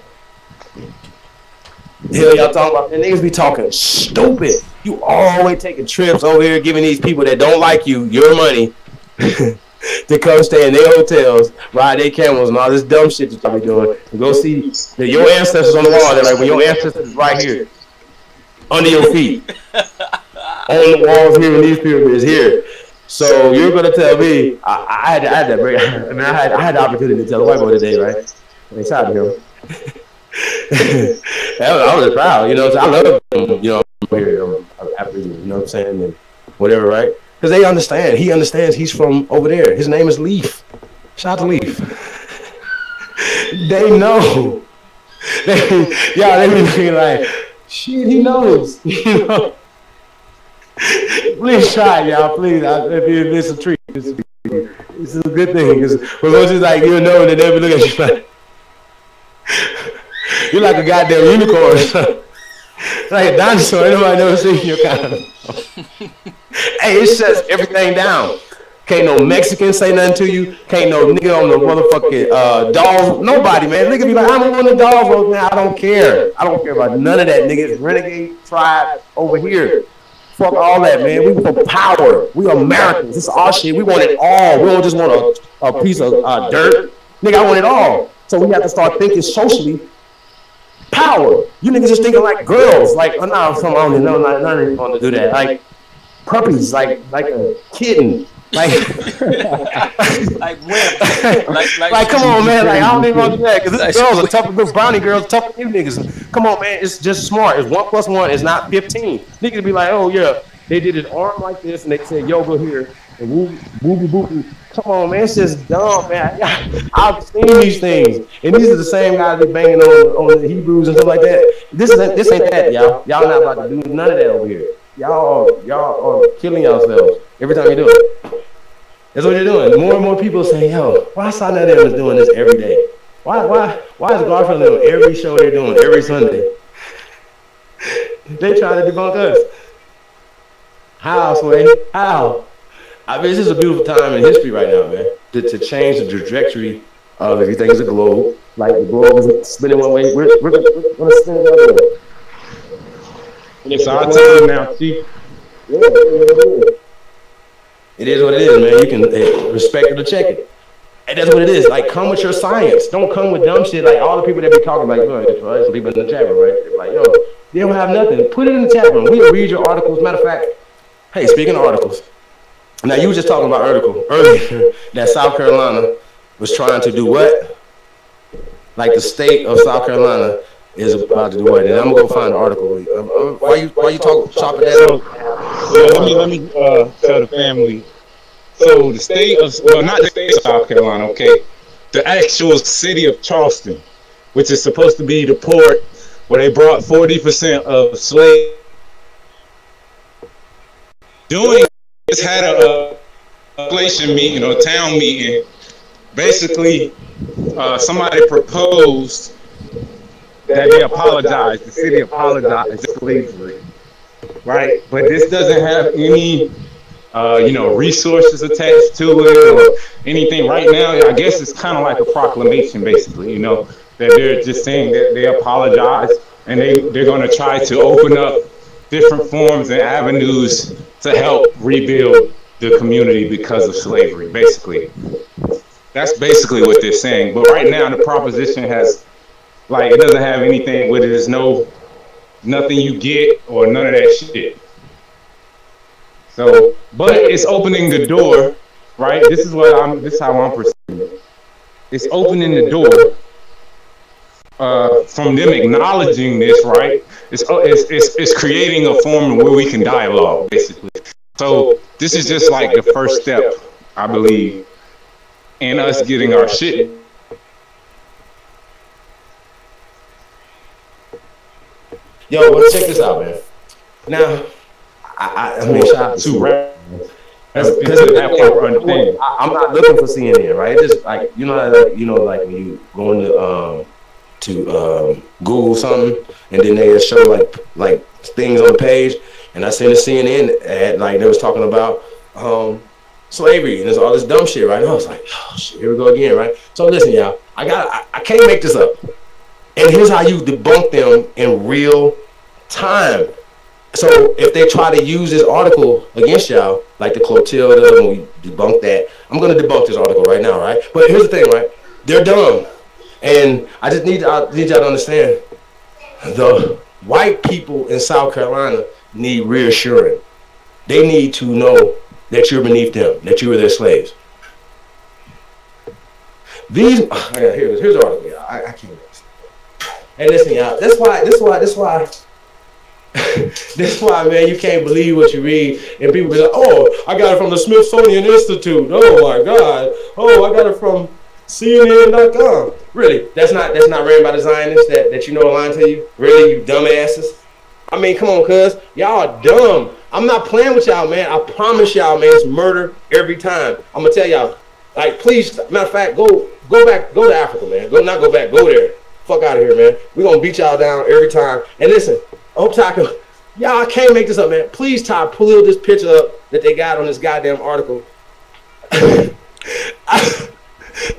The hell y'all talking about? The niggas be talking stupid. You always taking trips over here, giving these people that don't like you your money to come stay in their hotels, ride their camels, and all this dumb shit that you be doing. To go see your ancestors on the wall. They're like, when your ancestors right here, under your feet, on the walls here in these pyramids here. So you're gonna tell me I had that break. I mean, I had the opportunity to tell the white boy today, right? They shout at him. I was proud, you know. So I love him, you know. Here, Aboriginal, you know what I'm saying, and whatever, right? Because they understand. He understands. He's from over there. His name is Leaf. Shout out to Leaf. They know. They be like, shit. He knows. You know. Please try, y'all. Please, if it's a treat, it's a good thing. Because once it's like you know, they never look at you like you're like a goddamn unicorn. Like a dinosaur. Nobody never seen your kind of. Hey, it shuts everything down. Can't no Mexican say nothing to you. Can't no nigga on the motherfucking dog. Nobody, man. Nigga be like, I'm on the dog road, man. I don't care. I don't care about none of that, nigga. It's renegade tribe over here. Fuck all that, man. We for power. We Americans. This is our shit. We want it all. We don't just want a piece of dirt. Nigga, I want it all. So we have to start thinking socially. Power. You niggas just thinking like girls. Like, oh, no, come on. No, none of you want to do that. Like puppies. Like a kitten. Like wimp. Like come on, man. Like I don't even want to do that because these girls are tougher. Those brownie girls tougher than you niggas. Come on, man. It's just smart. It's 1 + 1 is not 15. Niggas be like, oh yeah, they did an arm like this and they said yoga here and whoopie boopie. Come on, man. It's just dumb, man. I've seen these things, and these are the same guys that banging on the Hebrews and stuff like that. This ain't that, y'all. Y'all not about to do none of that over here. Y'all are killing yourselves every time you do it. That's what you're doing. More and more people say, yo, why Sinai is doing this every day? Why is Garfield on every show they're doing every Sunday? They trying to debunk us. How, Sway? How? I mean, this is a beautiful time in history right now, man. To change the trajectory of everything is a globe. Like the globe is spinning one way, we're going to spin the other way. It's our time now, Chief. Yeah, it is what it is, man. You can respect it or check it. And that's what it is. Like, come with your science. Don't come with dumb shit like all the people that be talking like, some people in the chat room, right? They're like, yo, they don't have nothing. Put it in the chat room. We'll read your articles. Matter of fact, hey, speaking of articles, now you were just talking about article earlier that South Carolina was trying to do what? Like the state of South Carolina is about to do what? And I'm gonna go find an article. Why you talk chopping that So, up? let me tell the family. So the state of, well, not the state of South Carolina, okay, the actual city of Charleston, which is supposed to be the port where they brought 40% of slaves. Doing this, had a legislation meeting or town meeting. Basically, somebody proposed that they apologize. The city apologized for slavery, right? But this doesn't have any, resources attached to it or anything right now. I guess it's kind of like a proclamation, basically. That they're just saying that they apologize and they're going to try to open up different forms and avenues to help rebuild the community because of slavery, basically. That's basically what they're saying. But right now, the proposition has, it doesn't have anything with it. There's nothing you get or none of that shit. So, but it's opening the door, right? This is how I'm perceiving it. It's opening the door from them acknowledging this, right? It's creating a forum where we can dialogue, basically. So this is just like the first step, I believe, in us getting our shit. Yo, but check this out, man. Now, I mean, shout out to rap. Because I'm not looking for CNN, right? It's just like like when you go into to Google something, and then they show like things on the page, and I seen a CNN ad, like they was talking about slavery, and there's all this dumb shit, right? And I was like, oh shit, here we go again, right? So listen, y'all, I can't make this up, and here's how you debunk them in real time. So if they try to use this article against y'all, like the Clotilda, and we debunk that, I'm gonna debunk this article right now, right? But here's the thing, right? They're dumb. And I just need y'all to understand, the white people in South Carolina need reassuring. They need to know that you're beneath them, that you were their slaves. Here's the article, y'all. I can't. Hey, listen, y'all. That's why, man, you can't believe what you read, and people be like, "Oh, I got it from the Smithsonian Institute. Oh my God. Oh, I got it from CNN.com." Really, that's not ran by the Zionists that are lying to you? Really, you dumbasses? I mean, come on, cuz. Y'all are dumb. I'm not playing with y'all, man. I promise y'all, man, it's murder every time. I'm gonna tell y'all, please, matter of fact, go to Africa, man. Go there. Fuck out of here, man. We're gonna beat y'all down every time. And listen, y'all, I can't make this up, man. Please, Ty, pull this picture up that they got on this goddamn article.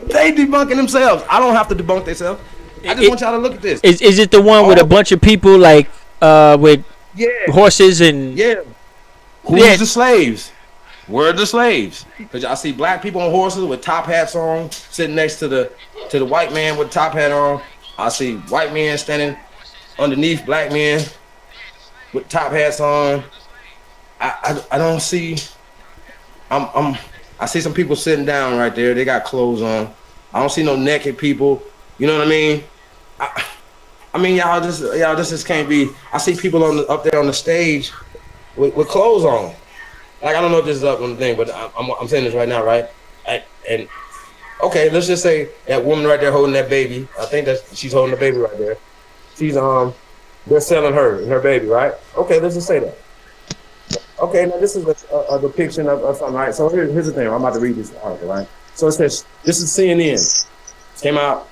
They debunking themselves. I don't have to debunk themselves. I just want y'all to look at this. Is it the one with a bunch of people with horses and Who's the slaves? Where are the slaves? Because y'all see black people on horses with top hats on, sitting next to the white man with top hat on. I see white men standing underneath black men with top hats on. I don't see. I see some people sitting down right there. They got clothes on. I don't see no naked people. You know what I mean? I mean, y'all, this just can't be. I see people up there on the stage with clothes on. I don't know if this is up on the thing, but I'm saying this right now, right? And okay, let's just say that woman right there holding that baby. I think she's holding the baby right there. She's they're selling her and her baby, right? Okay, let's just say that. Okay, now this is a depiction of something, right? So here's the thing. I'm about to read this article, right? So it says, this is CNN. Came out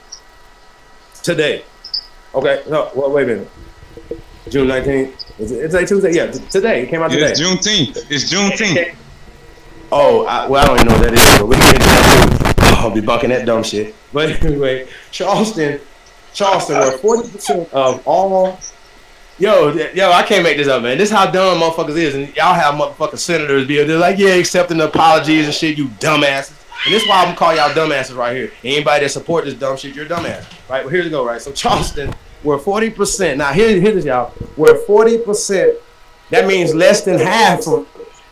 today. Okay, no, well, wait a minute. June 19th. Is it Tuesday? Yeah, today. It came out today. It's Juneteenth. It's Juneteenth. Oh, I don't even know what that is, but we can get to that too. I'll be bucking that dumb shit. But anyway, Charleston, where 40% of all... Yo, I can't make this up, man. This is how dumb motherfuckers is. And y'all have motherfucking senators they're like, yeah, accepting the apologies and shit, you dumbasses. And this is why I'm gonna call y'all dumbasses right here. Anybody that support this dumb shit, you're a dumbass. Right, well, here we go, right? So Charleston, where 40%, now here's this, y'all, where 40%, that means less than half of,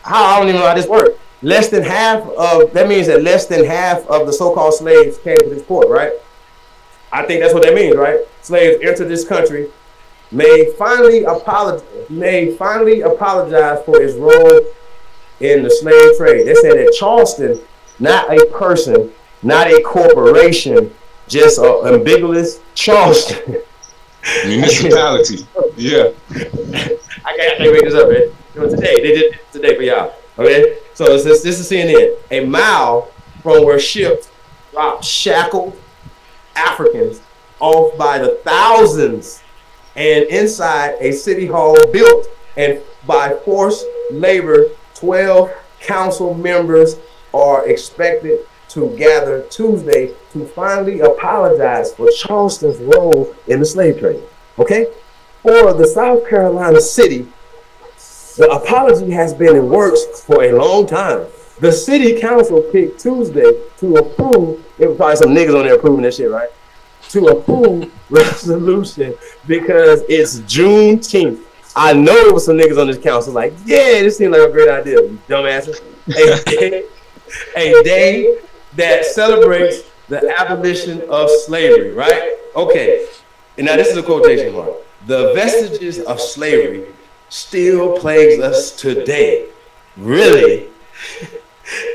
I don't even know how this works. That means that less than half of the so-called slaves came to this port, right? I think that's what that means, right? Slaves entered this country, may finally apologize for its role in the slave trade. They said that Charleston, not a person, not a corporation, just an ambiguous Charleston. Municipality. Yeah. I can't make this up, man. Today, they did it today for y'all. Okay? So this is CNN. A mile from where ships dropped shackled Africans off by the thousands and inside a city hall built and by forced labor, 12 council members are expected to gather Tuesday to finally apologize for Charleston's role in the slave trade. Okay? For the South Carolina city, the apology has been in works for a long time. The city council picked Tuesday to approve, there was probably some niggas on there approving this shit, right? To approve resolution because it's Juneteenth. I know there was some niggas on this council like, yeah, this seems like a great idea, you dumbasses. A day that celebrates the abolition of slavery, right? Okay, and now this is a quotation mark. The vestiges of slavery still plagues us today. Really?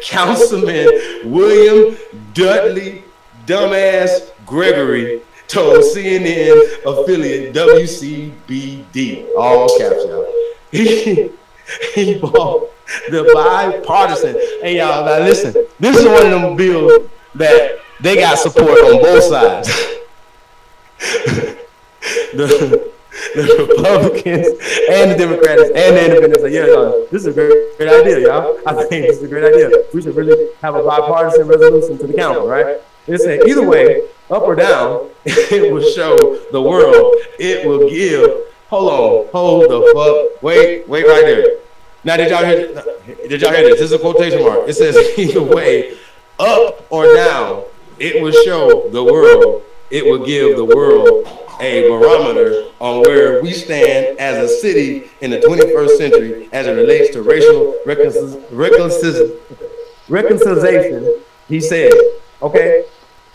Councilman William Dudley Dumbass Gregory told CNN affiliate WCBD, all caps, y'all. He bought the bipartisan. Hey, y'all, now listen, this is one of them bills that they got support on both sides. The Republicans and the Democrats and the Independents are, yeah, no, this is a great idea, y'all. I think this is a great idea. We should really have a bipartisan resolution to the council, right? They say either way, up or down, it will show the world. It will give. Hold the fuck. Wait right there. Now, did y'all hear this? This is a quotation mark. It says either way, up or down, it will show the world. It will give the world a barometer on where we stand as a city in the 21st century as it relates to racial reconciliation, he said. Okay?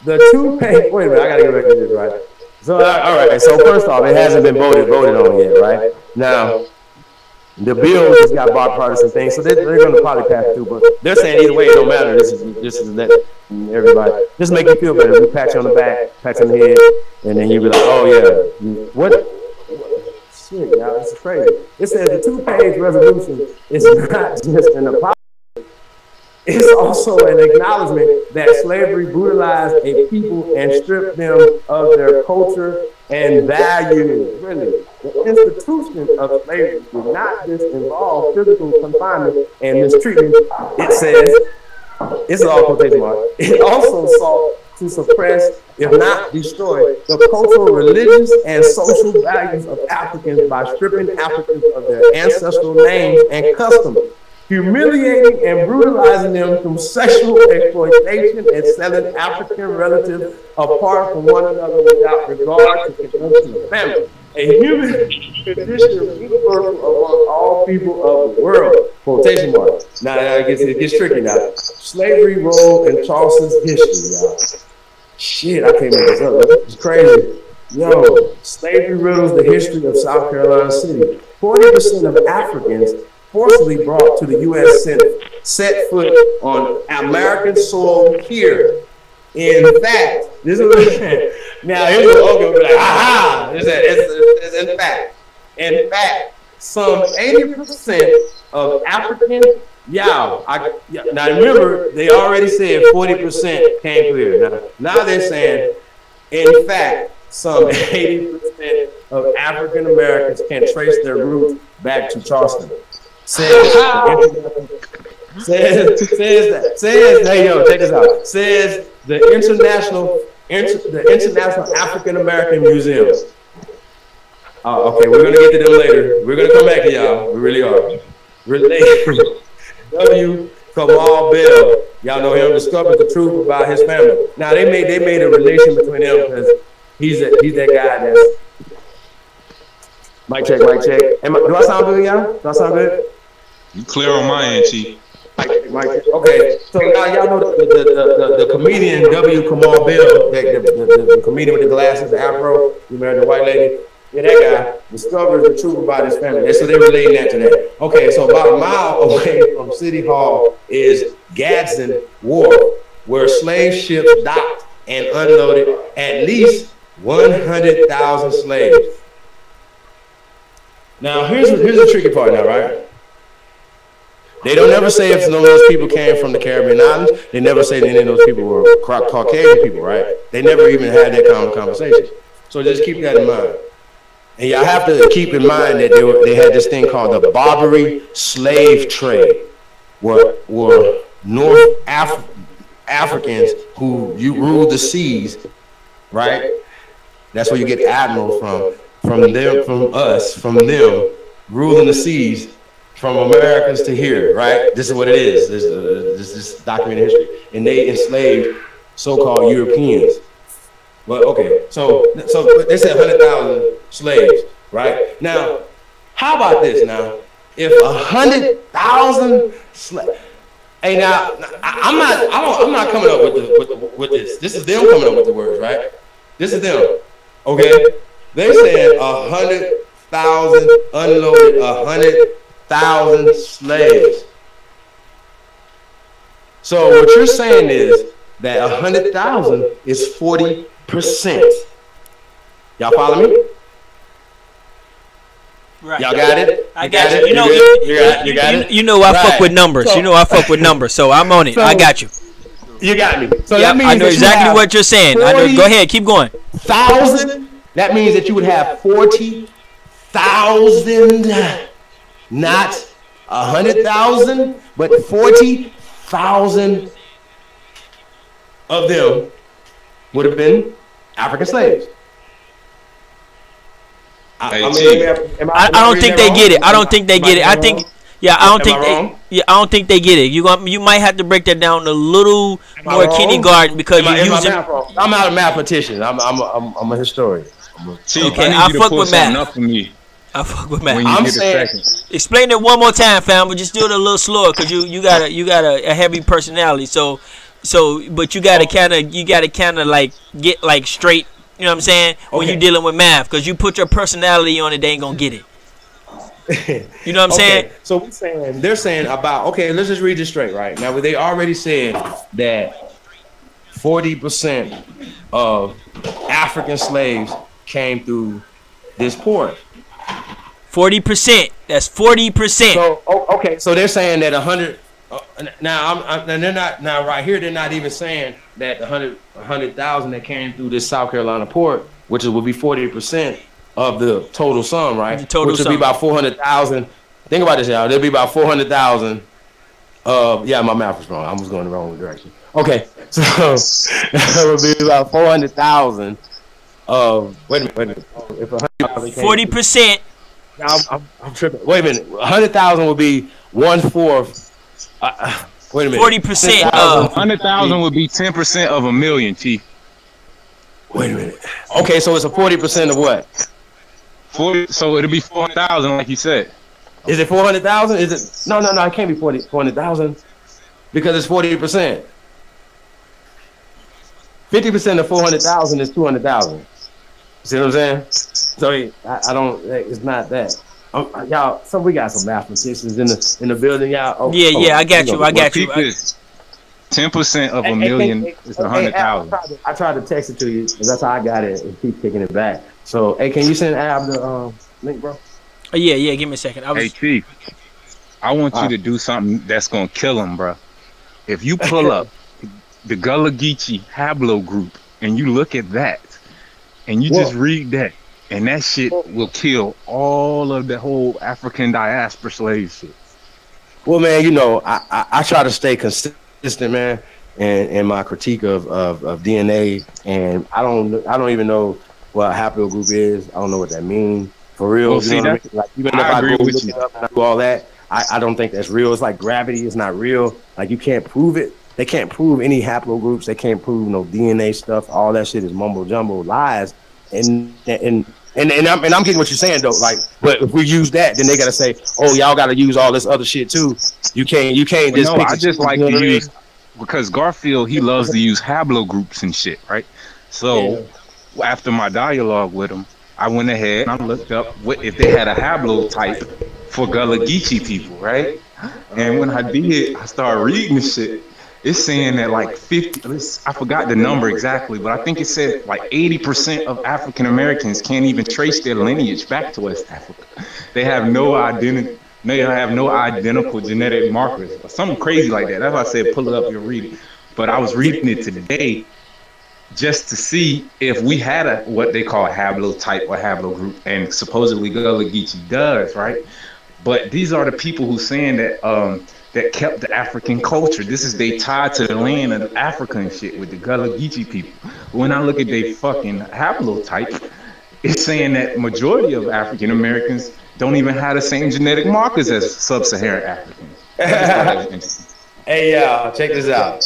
The two-page, wait a minute, I gotta go back to this, right? So, all right, so first off, it hasn't been voted on yet, right? Now, the bill just got bipartisan things, so they're gonna probably pass it through, but they're saying either way, it don't matter. This is let everybody, just make you feel better. We pat you on the back, pat you on the head, and then you be like, oh yeah, what? Shit, y'all, this is crazy. It says the two-page resolution is not just an apology. It's also an acknowledgement that slavery brutalized a people and stripped them of their culture and values. Really, the institution of slavery did not just involve physical confinement and mistreatment. It says, it's all quotation mark. It also sought to suppress, if not destroy, the cultural, religious, and social values of Africans by stripping Africans of their ancestral names and customs, humiliating and brutalizing them through sexual exploitation and selling African relatives apart from one another without regard to conjunction of family. A human condition universal among all people of the world. Quotation marks. Now it gets tricky now. Slavery role in Charleston's history, y'all. Shit, I can't make this up. It's crazy. Yo, slavery riddles the history of South Carolina City. 40% of Africans forcibly brought to the U.S. Senate set foot on American soil here. In fact, this is what I'm saying. Now, here's what Oga will be like, aha! It's in fact. In fact, some 80% of African, now remember, they already said 40% came through here. Now they're saying, in fact, some 80% of African Americans can trace their roots back to Charleston. Says, hey yo, check this out. Says the International African American Museum. Okay, we're gonna get to them later. We're gonna come back to y'all. We really are. W. Kamal Bell. Y'all know him. Discovered the truth about his family. Now they made a relation between them because he's that guy that's. Mic check. Do I sound good, y'all? Do I sound good? You clear on my end, Chief. Okay, so now y'all know the comedian W. Kamal Bill, the comedian with the glasses, the afro, you married the white lady. Yeah, that guy discovers the truth about his family. So they're relating that to that. Okay, so about a mile away from City Hall is Gadsden Wharf, where slave ships docked and unloaded at least 100,000 slaves. Now, here's the tricky part now, right? They don't ever say if none of those people came from the Caribbean islands. They never say that any of those people were Caucasian people, right? They never even had that kind of conversation. So just keep that in mind. And y'all have to keep in mind that they had this thing called the Barbary slave trade, were North Africans who ruled the seas, right? That's where you get admiral from them ruling the seas. From Americans to here, right? This is what it is. This is documented history. And they enslaved so-called Europeans. Well, okay, so they said 100,000 slaves, right? Now, how about this now? If 100,000 slaves, hey, now I'm not coming up with this. This is them coming up with the words, right? This is them, okay? They said 100,000 unloaded 100,000 slaves. So what you're saying is that 100,000 is 40%. Y'all follow me? Right. Y'all got it? I got you. You got it? You know I fuck with numbers. So, you know I fuck with numbers, so I'm on it. I got you. You got me. So yep, that means I know exactly what you're saying. I know. Go ahead, keep going. 1,000. That means that you would have 40,000, not 100,000, but 40,000 of them would have been African slaves. I don't think they get it. I don't think they get it. I think, yeah, I don't think they. Yeah, I don't think they get it. You might have to break that down a little more kindergarten because you're using. I'm not a mathematician. I'm a historian. Okay, I fuck with math. I fuck with math. I'm saying, explain it one more time, fam, but just do it a little slower because you got a heavy personality. So but you gotta kind of like get like straight. You know what I'm saying? When you're dealing with math, because you put your personality on it, they ain't gonna get it. You know what I'm saying? So they're saying about, okay, let's just read this straight, right? Now, they already said that 40% of African slaves came through this port. 40%. That's 40%. So okay, so they're saying that 100. Now they're not. Now right here, they're not even saying that 100,000 that came through this South Carolina port, which would be 40% of the total sum, right? The total which would be about 400,000. Think about this, y'all. There'll be about 400,000. Yeah, my math was wrong. I was going the wrong direction. Okay, so it would be about 400,000. Wait a minute. If 40%. I'm tripping. Wait a minute. 100,000 would be 1/4. Wait a minute. 40% of 100,000 would be 10% of a million, Chief. Wait a minute. Okay, so it's a 40% of what? 40. So it'll be 400,000, like you said. Is it 400,000? Is it? No. It can't be 400,000 because it's 40%. 50% of 400,000 is 200,000. See what I'm saying? So I don't. It's not that. Y'all, we got some mathematicians in the building, y'all. Yeah, I got you. 10% of a million is 100,000. I tried to text it to you, because that's how I got it, and keep kicking it back. So, hey, can you send Ab the link, bro? Yeah. Give me a second. Hey, Chief, I want you to do something that's gonna kill him, bro. If you pull up the Gullah Geechee Hablo group and you look at that, and you just read that. And that shit will kill all of the whole African diaspora slave shit. Well, man, you know, I try to stay consistent, man, in my critique of DNA, and I don't even know what a haplogroup is. I don't know what that means for real. Well, see, like, even if I go look it up and I do all that, I don't think that's real. It's like gravity is not real. Like, you can't prove it. They can't prove any haplogroups. They can't prove no DNA stuff. All that shit is mumbo jumbo lies. And And I'm getting what you're saying though. Like, but if we use that, then they gotta say, oh, y'all gotta use all this other shit too. You can't just. No, I just like to use because Garfield he loves to use haplogroups and shit, right? So after my dialogue with him, I went ahead and I looked up what if they had a haplotype for Gullah Geechee people, right? And when I did, I started reading the shit. It's saying that like 50, I forgot the number exactly, but I think it said like 80% of African Americans can't even trace their lineage back to West Africa. They have no identity. They have no identical genetic markers or something crazy like that. That's why I said pull it up, you'll read it. But I was reading it today just to see if we had a what they call a haplotype or haplogroup, and supposedly Gullah Geechee does, right? But these are the people who saying that that kept the African culture. This is they tied to the land of Africa and shit with the Gullah Geechee people. When I look at their fucking haplotype, it's saying that majority of African Americans don't even have the same genetic markers as sub-Saharan Africans. Hey, check this out.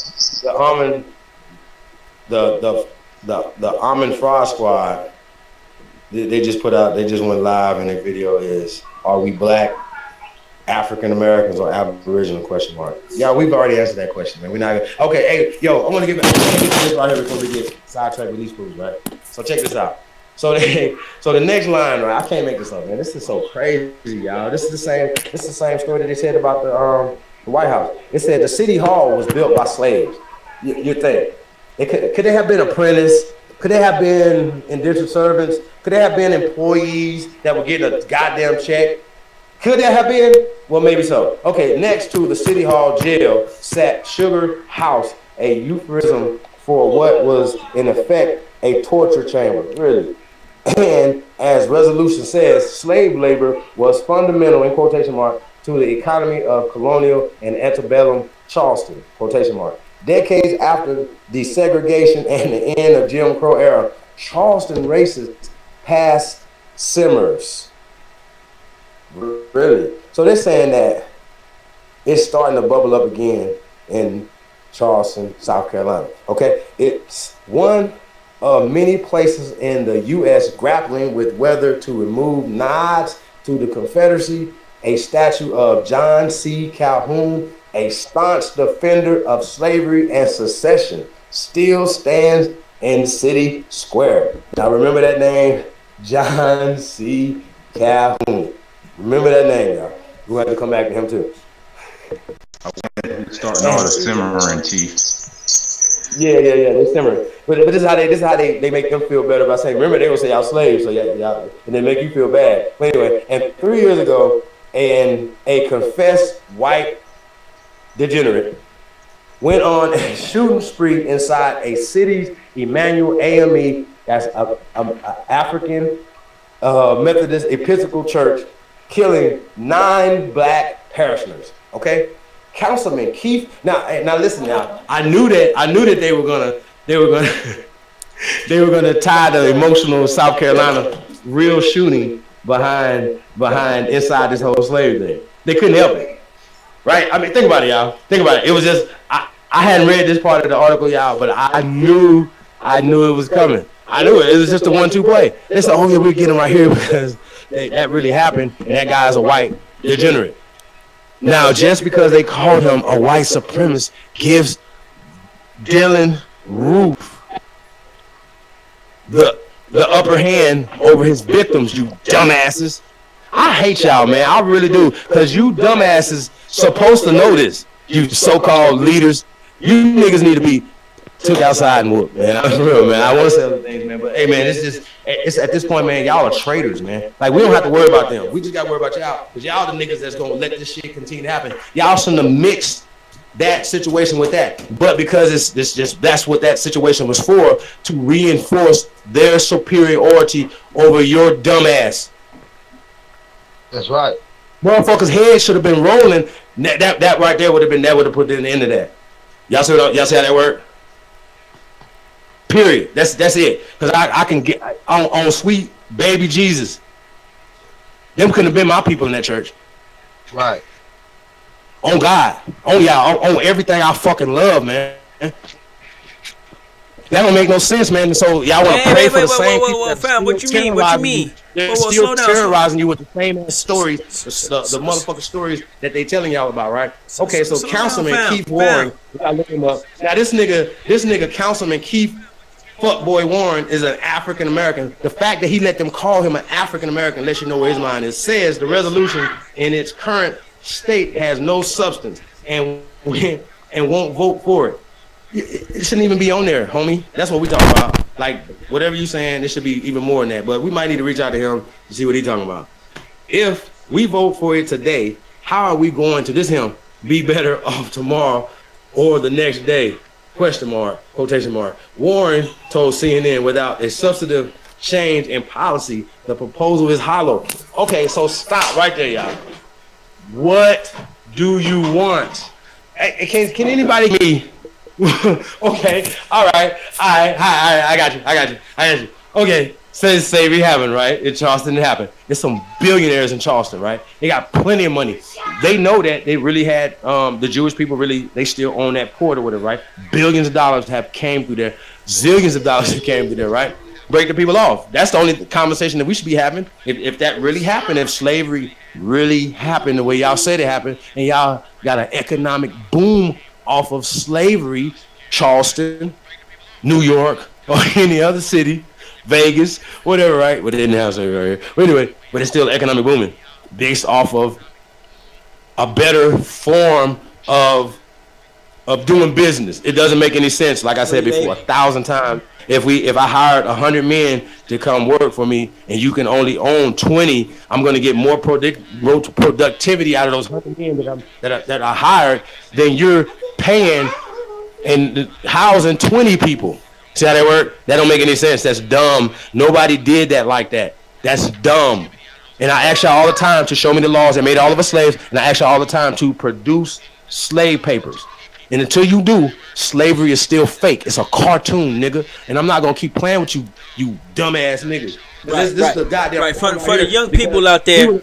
The Almond Fraud Squad, they just put out, they just went live, and their video is, "Are we black African Americans or Aboriginal?" question mark. Yeah, we've already answered that question, man. We're not gonna, okay. Hey, yo, I want to get this right here before we get sidetracked with these fools, right? So check this out. So the next line, right? I can't make this up, man. This is so crazy, y'all. This is the same story that they said about the White House. It said the City Hall was built by slaves. You think could they have been apprentices? Could they have been indentured servants? Could they have been employees that were getting a goddamn check? Could that have been? Well, maybe so. Okay, next to the City Hall jail sat Sugar House, a euphemism for what was in effect a torture chamber. Really. And as resolution says, slave labor was fundamental, in quotation mark, to the economy of colonial and antebellum Charleston, quotation mark. Decades after desegregation and the end of Jim Crow era, Charleston racists passed simmers. Really? So they're saying that it's starting to bubble up again in Charleston, South Carolina. Okay? It's one of many places in the U.S. grappling with whether to remove nods to the Confederacy. A statue of John C. Calhoun, a staunch defender of slavery and secession, still stands in City Square. Now remember that name, John C. Calhoun. Remember that name, y'all. We'll have to come back to him too. Starting all the simmering, Chief. Yeah, they simmering. But this is how they make them feel better by saying, remember they would say y'all slaves, so y'all, and they make you feel bad. But anyway, and 3 years ago, and a confessed white degenerate went on a shooting spree inside a city's Emmanuel AME, that's an African Methodist Episcopal Church, killing 9 black parishioners. Okay, Councilman Keith. Now listen. Now I knew that they were gonna tie the emotional South Carolina real shooting behind inside this whole slave thing. They couldn't help it, right? I mean, think about it, y'all. Think about it. It was just I hadn't read this part of the article, y'all, but I knew it was coming. I knew it. It was just a 1-2 play. They said, "Oh yeah, we're getting right here because that really happened, and that guy's a white degenerate." Now, just because they called him a white supremacist gives Dylan Roof the upper hand over his victims, you dumbasses. I hate y'all, man. I really do. Because you dumbasses supposed to know this. You so-called leaders. You niggas need to be took outside and whooped, man. I'm real, man. I want to say other things, man. But, hey, man, it's at this point, man, y'all are traitors, man. Like, we don't have to worry about them. We just got to worry about y'all. Because y'all the niggas that's going to let this shit continue to happen. Y'all shouldn't have mixed that situation with that. But because it's just that's what that situation was for, to reinforce their superiority over your dumb ass. That's right. Motherfuckers' heads should have been rolling. That right there would have put an end to that. Y'all see how that worked? Period. That's it. Because I can get on sweet baby Jesus. Them couldn't have been my people in that church. Right. On God. On y'all. On everything I fucking love, man. That don't make no sense, man. So y'all want to pray for the same people. Fam, what you mean? What you mean? They're still terrorizing you with the same stories, the motherfucking stories that they telling y'all about, right? Okay, so Councilman Keith Warren, we gotta look him up. Now this nigga, Councilman Keith Fuckboy Warren is an African American. The fact that he let them call him an African American lets you know where his mind is. Says the resolution in its current state has no substance and won't vote for it. It shouldn't even be on there, homie. That's what we talking about. Like, whatever you saying, it should be even more than that. But we might need to reach out to him to see what he's talking about. If we vote for it today, how are we going to, this him, be better off tomorrow or the next day? Question mark, quotation mark. Warren told CNN without a substantive change in policy, the proposal is hollow. Okay, so stop right there, y'all. What do you want? Hey, can anybody me? Okay, all right, I got you. Okay, say we haven't, right? In Charleston, it happened. There's some billionaires in Charleston, right? They got plenty of money. They know that they really had the Jewish people they still own that port or whatever, right? Billions of dollars have came through there, zillions of dollars have came through there, right? Break the people off. That's the only conversation that we should be having. If that really happened, if slavery really happened the way y'all said it happened, and y'all got an economic boom off of slavery, Charleston, New York, or any other city, Vegas, whatever, right? But they didn't have slavery right here. But anyway, but it's still economic booming based off of a better form of doing business. It doesn't make any sense, like I said before 1,000 times. If I hired 100 men to come work for me and you can only own 20, I'm going to get more productivity out of those 100 men that I hired than you're paying and housing 20 people. See how that work? That don't make any sense. That's dumb. Nobody did that like that. That's dumb. And I ask y'all all the time to show me the laws that made all of us slaves, and I ask y'all all the time to produce slave papers. And until you do, slavery is still fake. It's a cartoon, nigga. And I'm not gonna keep playing with you dumbass niggas. This is the goddamn right. For the young people out there,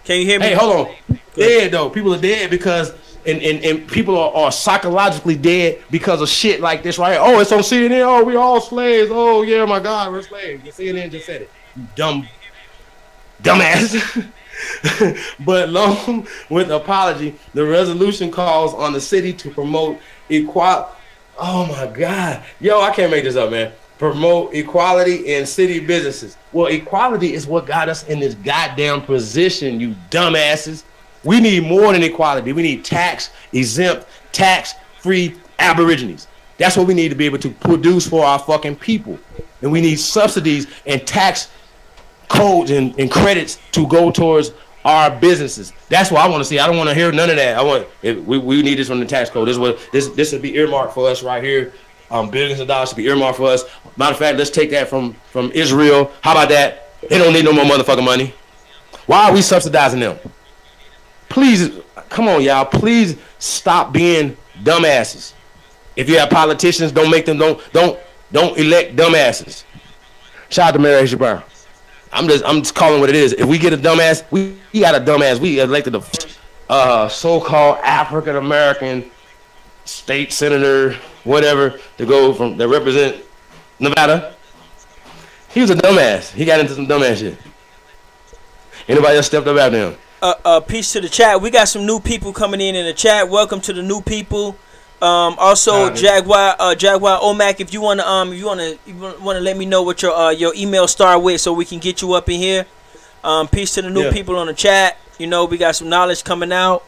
can you hear me? Hey, hold on. Dead though. People are dead because and people are psychologically dead because of shit like this right here. Oh, it's on CNN. Oh, we all slaves. Oh yeah, my God, we're slaves. CNN just said it. You dumbass. But along with apology, the resolution calls on the city to promote equality. Oh my God. Yo, I can't make this up, man. Promote equality in city businesses. Well, equality is what got us in this goddamn position, you dumbasses. We need more than equality. We need tax-exempt, tax-free Aborigines. That's what we need to be able to produce for our fucking people. And we need subsidies and tax codes and credits to go towards our businesses. That's what I want to see. I don't want to hear none of that. We need this from the tax code. This would be earmarked for us right here. Billions of dollars should be earmarked for us. Matter of fact, let's take that from Israel. How about that? They don't need no more motherfucking money. Why are we subsidizing them? Please, come on, y'all. Please stop being dumbasses. If you have politicians, don't make them don't elect dumbasses. Shout out to Mary H. Brown. I'm just calling what it is. If we get a dumbass, we got a dumbass. We elected a so-called African American state senator, whatever, to represent Nevada. He was a dumbass. He got into some dumbass shit. Anybody else stepped up after him? Peace to the chat. We got some new people coming in the chat. Welcome to the new people. Also, Jaguar Omac, if you wanna let me know what your email start with, so we can get you up in here. Peace to the new people on the chat. You know, we got some knowledge coming out.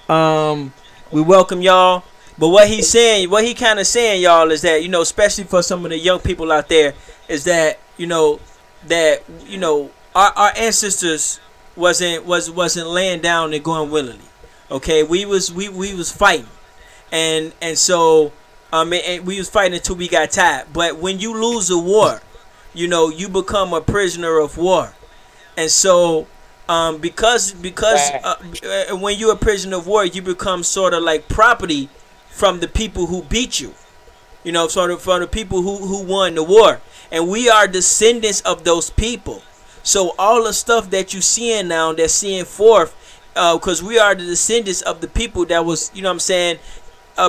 We welcome y'all. But what he kind of saying, y'all, is that, you know, especially for some of the young people out there, is that our ancestors wasn't laying down and going willingly. Okay, we was fighting. And so we was fighting until we got tired. But when you lose a war, you know, you become a prisoner of war. And so because when you're a prisoner of war, you become sort of like property from the people who beat you, you know, from the people who won the war. And we are descendants of those people. So all the stuff that you seeing now, that's seeing forth, because we are the descendants of the people that was, you know what I'm saying,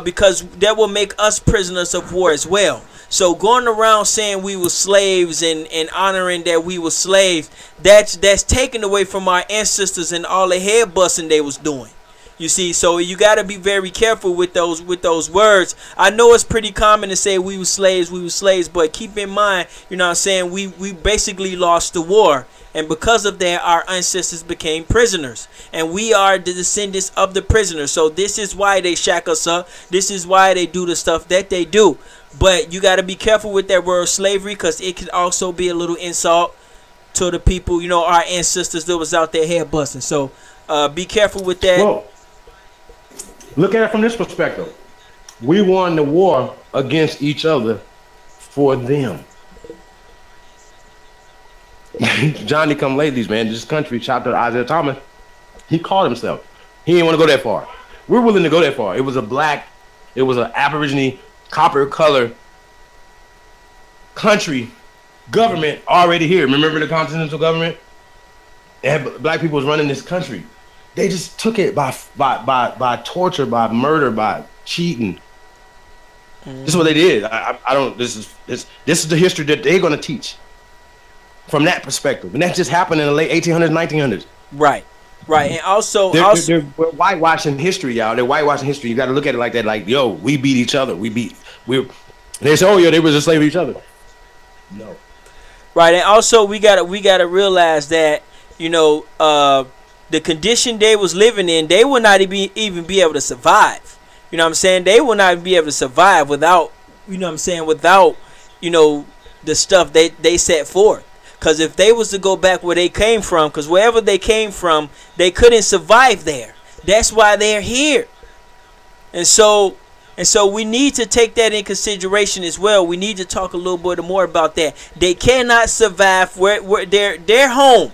because that will make us prisoners of war as well. So going around saying we were slaves and honoring that we were slaves, that's taken away from our ancestors and all the head busting they was doing. You see, so you got to be very careful with those words. I know it's pretty common to say we were slaves, but keep in mind, you know what I'm saying, we basically lost the war. And because of that, our ancestors became prisoners. And we are the descendants of the prisoners. So this is why they shack us up. This is why they do the stuff that they do. But you got to be careful with that word slavery, because it could also be a little insult to the people, you know, our ancestors that was out there head busting. So be careful with that. Well, look at it from this perspective. We won the war against each other for them. Johnny come latelys, man. This country, chopped up Isaiah Thomas. He called himself. He didn't want to go that far. We're willing to go that far. It was an Aborigine copper color country government already here. Remember the continental government? They had black people was running this country. They just took it by torture, by murder, by cheating. This is what they did. I don't. This is the history that they're gonna teach. From that perspective, and that just happened in the late 1800s, 1900s. Right, and also they're whitewashing history, y'all. They're whitewashing history. You got to look at it like that. Like, yo, we beat each other. They say, oh yeah, they was a slave to each other. No. Right, and also we gotta realize that, you know, the condition they was living in, they would not even be able to survive. You know what I'm saying? They would not be able to survive without, you know what I'm saying, without, you know, the stuff they set forth. Because if they was to go back where they came from, because wherever they came from, they couldn't survive there. That's why they're here. And so we need to take that in consideration as well. We need to talk a little bit more about that. They cannot survive where they're home.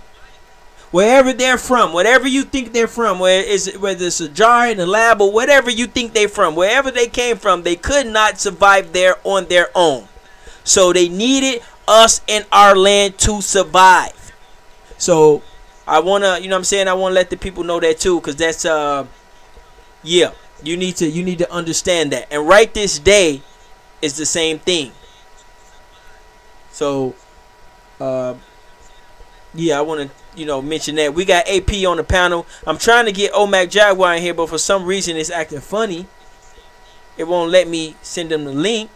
Wherever they're from, whatever you think they're from, whether it's a jar in a lab or whatever you think they're from, wherever they came from, they could not survive there on their own. So they needed us and our land to survive. So I wanna, you know what I'm saying, I wanna let the people know that too, because that's yeah, you need to understand that. And right this day is the same thing. So yeah, I wanna, you know, mention that. We got AP on the panel. I'm trying to get Omac Jaguar in here, but for some reason it's acting funny. It won't let me send them the link.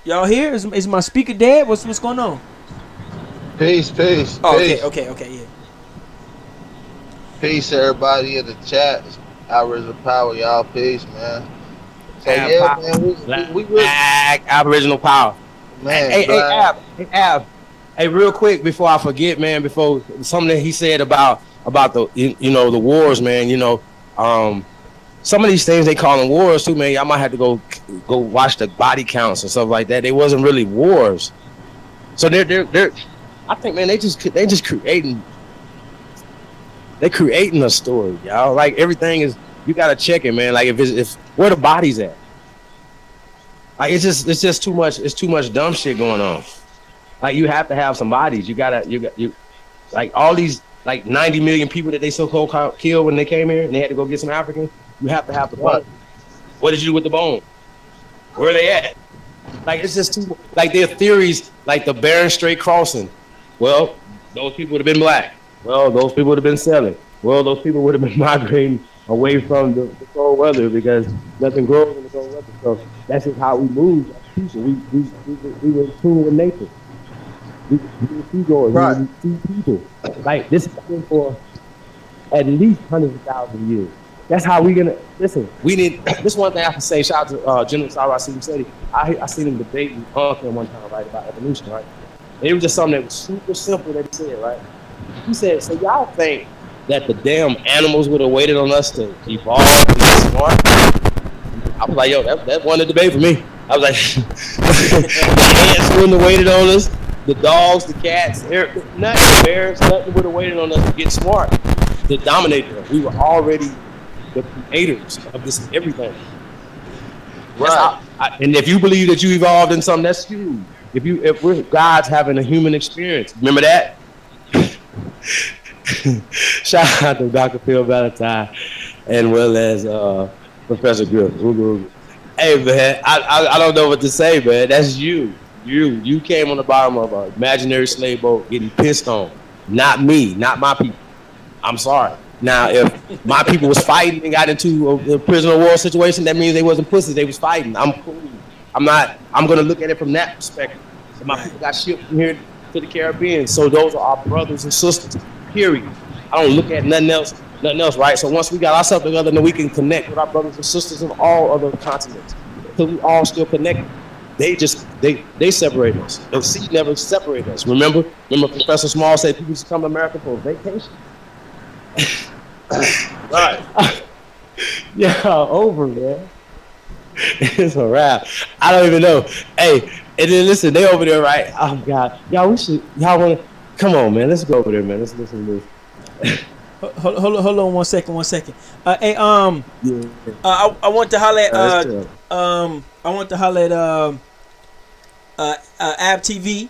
Y'all here? Is my speaker dead? What's going on? Peace. Oh, okay, yeah. Peace, everybody in the chat. Hours of power, y'all. Peace, man. So yeah, man, we Aboriginal power. Man, hey, Ab. Hey, real quick before I forget, man. Before something that he said about the the wars, man. You know, some of these things they call them wars too, man. Y'all might have to go watch the body counts and stuff like that. They wasn't really wars. So they're I think, man, they just creating a story, y'all. Like everything is, you gotta check it, man. Like if where the body's at. Like it's just too much. It's too much dumb shit going on. Like you have to have some bodies. You like all these like 90 million people that they so-called killed when they came here and they had to go get some Africans. You have to have the bone. What did you do with the bone? Where are they at? Like it's just too, like their theories, like the Bering Strait crossing. Well, those people would have been black. Well, those people would have been selling. Well, those people would have been migrating away from the cold weather because nothing grows in the cold weather. So that's just how we move as people. We were in tune with nature. We were seagoers. Right. We were people. Like this has been for at least hundreds of thousands of years. That's how we gonna listen. We need this one thing I can say. Shout out to General Sarah said. I seen him debating Uncle one time, right, about evolution, right? And it was just something that was super simple that he said, right? He said, "So y'all think that the damn animals would have waited on us to evolve and get smart?" I was like, "Yo, that won the debate for me." I was like, "The ants wouldn't have waited on us. The dogs, the cats, nothing. The bears, nothing would have waited on us to get smart, to dominate them. We were already the creators of this everything." Right. And if you believe that you evolved in something, that's you. If we're God's having a human experience, remember that? Shout out to Dr. Phil Valentine, and well as Professor Griff. Hey man, I don't know what to say, man. That's you. You came on the bottom of an imaginary slave boat getting pissed on. Not me, not my people. I'm sorry. Now, if my people was fighting and got into a prisoner of war situation, that means they wasn't pussies. They was fighting. I'm cool. I'm going to look at it from that perspective. So my people got shipped from here to the Caribbean. So those are our brothers and sisters, period. I don't look at nothing else, right? So once we got ourselves together, then we can connect with our brothers and sisters of all other continents. Because we all still connected. They separate us. The sea never separated us. Remember Professor Small said people used to come to America for a vacation? Right. Yeah, over, man. It's a wrap. I don't even know. Hey, and then listen, they over there, right? Oh God, y'all wanna come on, man? Let's go over there, man. Let's listen to this. Hold on one second. Hey, I want to holler at Ab TV.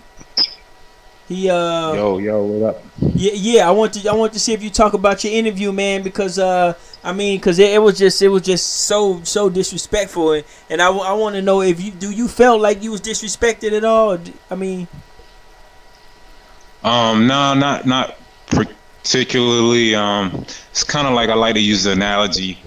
He yo, what up? Yeah. I want to see if you talk about your interview, man, because it was just so disrespectful, and I want to know if you felt like you was disrespected at all. I mean, no, not particularly. It's kind of like I like to use the analogy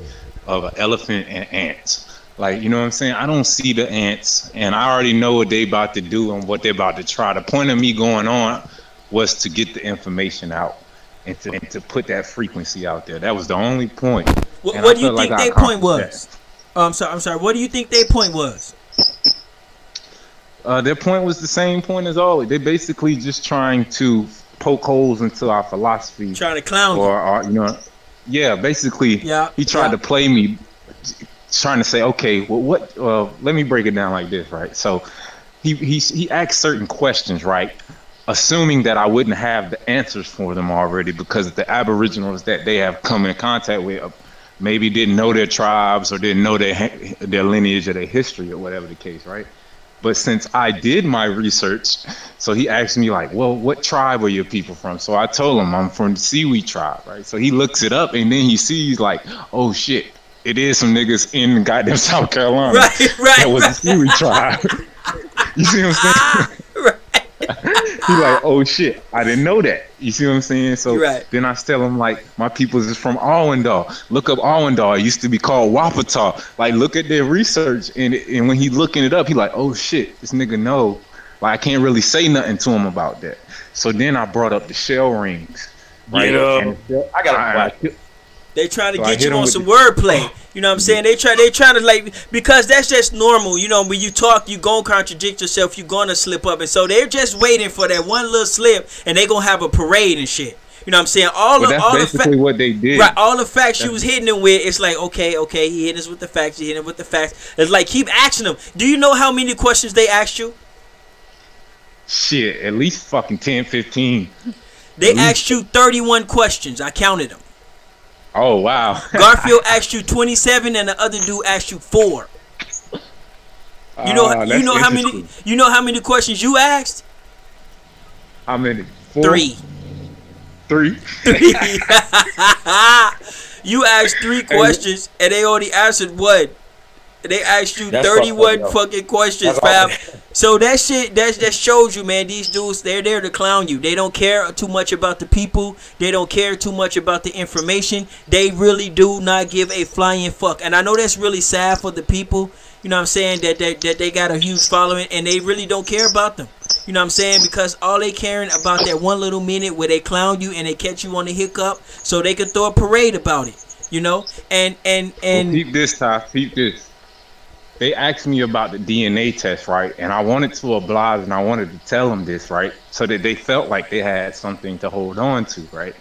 of an elephant and ants. Like, you know what I'm saying? I don't see the ants, and I already know what they about to do and what they're about to try. The point of me going on was to get the information out and to put that frequency out there. That was the only point. What do you think their point was? I'm sorry. What do you think their point was? Their point was the same point as always. They're basically just trying to poke holes into our philosophy. Trying to clown you. Yeah, basically. Yeah. He tried to play me. Trying to say, okay, well, what? Let me break it down like this, right? So, he asked certain questions, right? Assuming that I wouldn't have the answers for them already, because the Aboriginals that they have come in contact with maybe didn't know their tribes or didn't know their lineage or their history or whatever the case, right? But since I did my research, so he asked me like, well, what tribe are your people from? So I told him I'm from the Seaweed tribe, right? So he looks it up and then he sees like, oh shit. It is some niggas in goddamn South Carolina. Right. That was a Seaweed tribe. You see what I'm saying? Right. He like, oh shit, I didn't know that. You see what I'm saying? So then I tell him like, my people's is from Arwindal. Look up Arwindal. It used to be called Wapata. Like, look at their research. And when he looking it up, he like, oh shit, this nigga know. Like, I can't really say nothing to him about that. So then I brought up the shell rings. Right? I got They trying to get you on some wordplay. You know what I'm saying? They trying to like, because that's just normal. You know, when you talk, you gonna contradict yourself. You gonna slip up, and so they're just waiting for that one little slip, and they gonna have a parade and shit. You know what I'm saying? That's basically what they did. Right, all the facts you was hitting them with, it's like, okay, he hit us with the facts, he hit him with the facts. It's like, keep asking them. Do you know how many questions they asked you? Shit, at least fucking 10, 15. They asked you 31 questions. I counted them. Oh wow! Garfield asked you 27, and the other dude asked you 4. You know how many questions you asked? How many? 4? 3. 3. You asked 3 questions, and they only answered what? They asked you 31 fucking questions, fam. So that shit, that shows you, man, these dudes, they're there to clown you. They don't care too much about the people. They don't care too much about the information. They really do not give a flying fuck. And I know that's really sad for the people, you know what I'm saying, that they got a huge following, and they really don't care about them. You know what I'm saying? Because all they caring about that one little minute where they clown you and they catch you on the hiccup so they can throw a parade about it, you know? And well, peep this, Ty, peep this. They asked me about the DNA test, right? And I wanted to oblige and I wanted to tell them this, right? So that they felt like they had something to hold on to, right?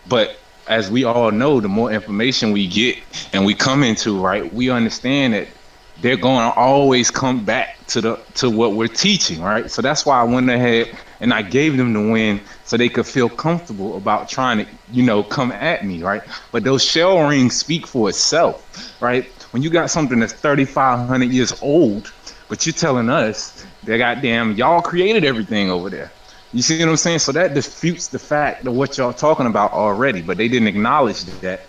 But as we all know, the more information we get and we come into, right, we understand that they're going to always come back to what we're teaching, right? So that's why I went ahead and I gave them the win so they could feel comfortable about trying to, you know, come at me, right? But those shell rings speak for itself, right? When you got something that's 3,500 years old, but you're telling us that goddamn y'all created everything over there. You see what I'm saying? So that disputes the fact of what y'all talking about already, but they didn't acknowledge that.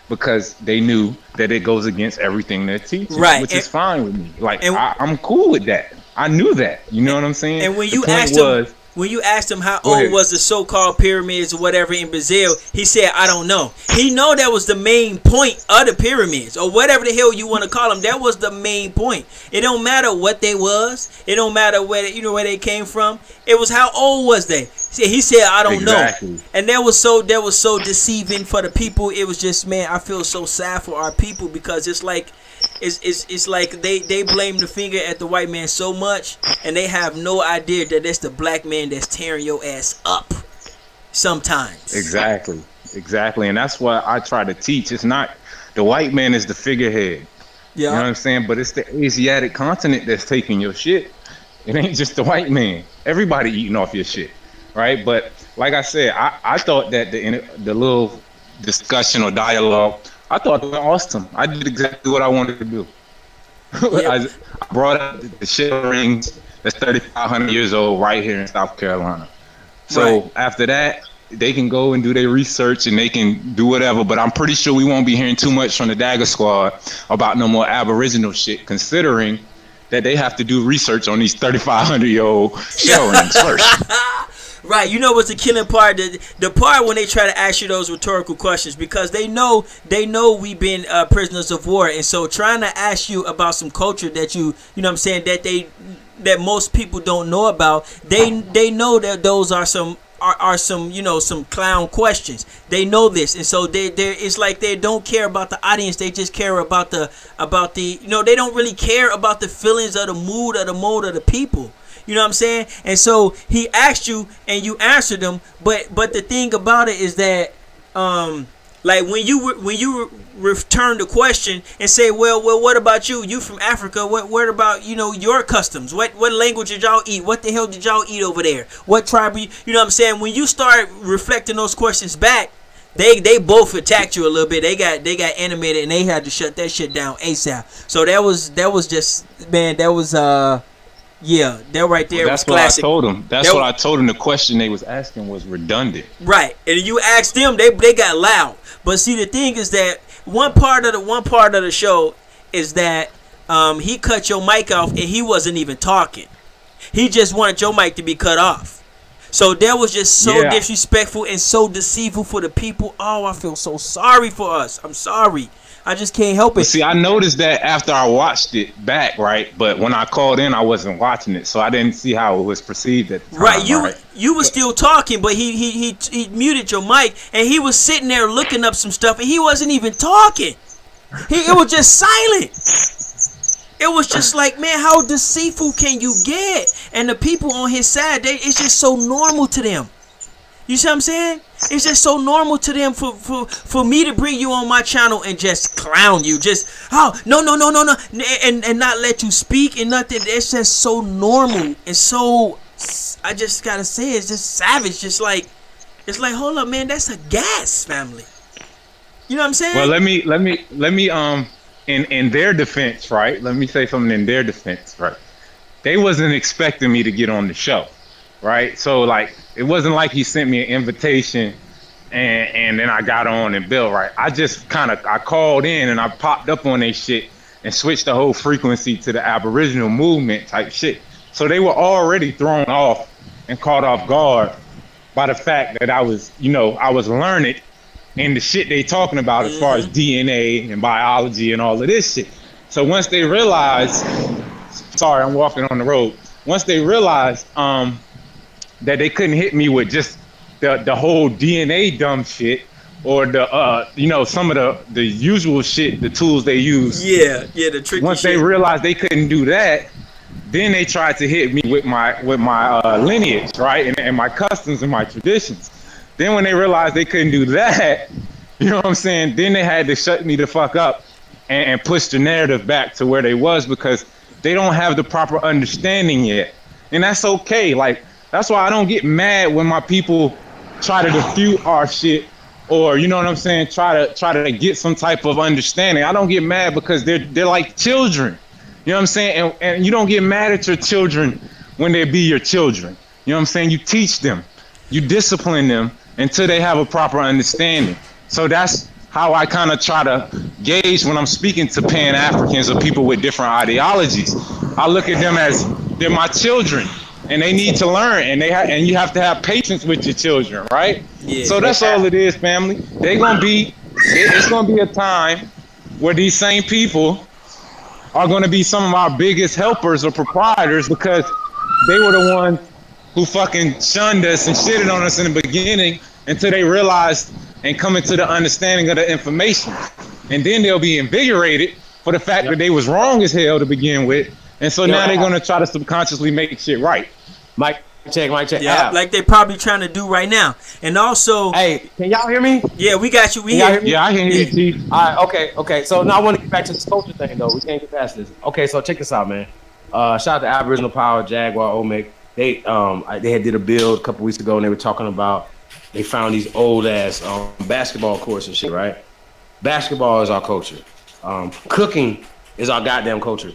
because they knew that it goes against everything they're teaching, right? Which is fine with me. Like I'm cool with that. I knew that. You know what I'm saying? And when you asked him how old was the so-called pyramids or whatever in Brazil, he said, I don't know. He know that was the main point of the pyramids or whatever the hell you want to call them. That was the main point. It don't matter what they was. It don't matter where where they came from. It was how old was they. See, he said, I don't know. And that was so deceiving for the people. It was just, man, I feel so sad for our people because it's like it's like they blame the finger at the white man so much, and they have no idea that it's the black man that's tearing your ass up sometimes. Exactly. And that's why I try to teach. It's not the white man is the figurehead. Yeah. You know what I'm saying? But it's the Asiatic continent that's taking your shit. It ain't just the white man. Everybody eating off your shit, right? But like I said, I thought that the little discussion or dialogue, I thought it was awesome. I did exactly what I wanted to do. I brought up the shell rings that's 3,500 years old right here in South Carolina. So after that, they can go and do their research and they can do whatever. But I'm pretty sure we won't be hearing too much from the Dagger Squad about no more Aboriginal shit, considering that they have to do research on these 3,500-year-old shell rings first. Right, you know what's the killing part? The part when they try to ask you those rhetorical questions, because they know we've been prisoners of war, and so trying to ask you about some culture that you know what I'm saying, that most people don't know about, they know that those are some you know, some clown questions. They know this, and so they it's like they don't care about the audience. They just care about the you know, they don't really care about the feelings or the mood or the mode of the people. You know what I'm saying? And so he asked you and you answered him, but the thing about it is that like when you return the question and say, well what about you from Africa, what about, you know, your customs, what language did y'all eat, what the hell did y'all eat over there, what tribe you know what I'm saying, when you start reflecting those questions back, they both attacked you a little bit. They got animated and they had to shut that shit down ASAP. So that was just, man, that was yeah, that right there was classic. What I told them. That's what I told them. The question they was asking was redundant. Right, and you asked them, they got loud. But see, the thing is that one part of the show is that he cut your mic off and he wasn't even talking. He just wanted your mic to be cut off. So that was just so disrespectful and so deceitful for the people. Oh, I feel so sorry for us. I'm sorry. I just can't help it. See, I noticed that after I watched it back, right? But when I called in, I wasn't watching it, so I didn't see how it was perceived at the time. Right, you were still talking, but he muted your mic, and he was sitting there looking up some stuff, and he wasn't even talking. It was just silent. It was just like, man, how deceitful can you get? And the people on his side, it's just so normal to them. You see what I'm saying? It's just so normal to them for me to bring you on my channel and just clown you. Just, oh, no. And not let you speak and nothing. It's just so normal. And so, I just gotta say, it's just savage. Just like, it's like, hold up, man, that's a gas family. You know what I'm saying? Well, let me, in their defense, right? Let me say something in their defense, right? They wasn't expecting me to get on the show. Right, so like it wasn't like he sent me an invitation and then I got on and built. Right, I just I called in and I popped up on their shit and switched the whole frequency to the Aboriginal movement type shit. So they were already thrown off and caught off guard by the fact that I was learned in the shit they talking about as far as DNA and biology and all of this shit. So once they realized, sorry, I'm walking on the road. Once they realized that they couldn't hit me with just the whole DNA dumb shit or the some of the usual shit, the tools they use. Yeah, the tricky Once shit. they realized they couldn't do that, then they tried to hit me with my lineage, right, and my customs and my traditions. Then when they realized they couldn't do that, you know what I'm saying? Then they had to shut me the fuck up and push the narrative back to where they was, because they don't have the proper understanding yet, and that's okay. Like, that's why I don't get mad when my people try to refute our shit, or you know what I'm saying, try to get some type of understanding. I don't get mad because they're like children. You know what I'm saying? And you don't get mad at your children when they be your children. You know what I'm saying? You teach them, you discipline them until they have a proper understanding. So that's how I kind of try to gauge when I'm speaking to Pan-Africans or people with different ideologies. I look at them as they're my children, and they need to learn, and you have to have patience with your children, right? Yeah. So that's all it is, family. It's gonna be a time where these same people are gonna be some of our biggest helpers or proprietors, because they were the ones who fucking shunned us and shitted on us in the beginning until they realized and come into the understanding of the information. And then they'll be invigorated for the fact that they was wrong as hell to begin with. And so now they're gonna try to subconsciously make shit right. Mic check. Yeah, like they probably trying to do right now. And also, hey, can y'all hear me? Yeah, we got you. We hear me? Yeah, I can hear you. All right, okay. So now I want to get back to this culture thing, though. We can't get past this. Okay, so check this out, man. Shout out to Aboriginal Power, Jaguar, Omeg. They had did a build a couple weeks ago, and they were talking about they found these old ass basketball courts and shit, right? Basketball is our culture. Cooking is our goddamn culture.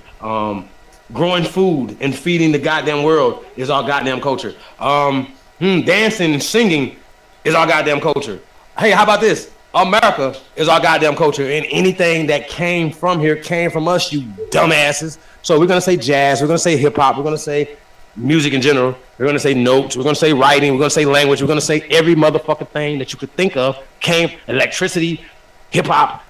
Growing food and feeding the goddamn world is our goddamn culture. Dancing and singing is our goddamn culture. Hey, how about this? America is our goddamn culture, and anything that came from here came from us, you dumbasses. So we're gonna say jazz, we're gonna say hip hop, we're gonna say music in general, we're gonna say notes, we're gonna say writing, we're gonna say language, we're gonna say every motherfucking thing that you could think of came. Electricity, hip hop.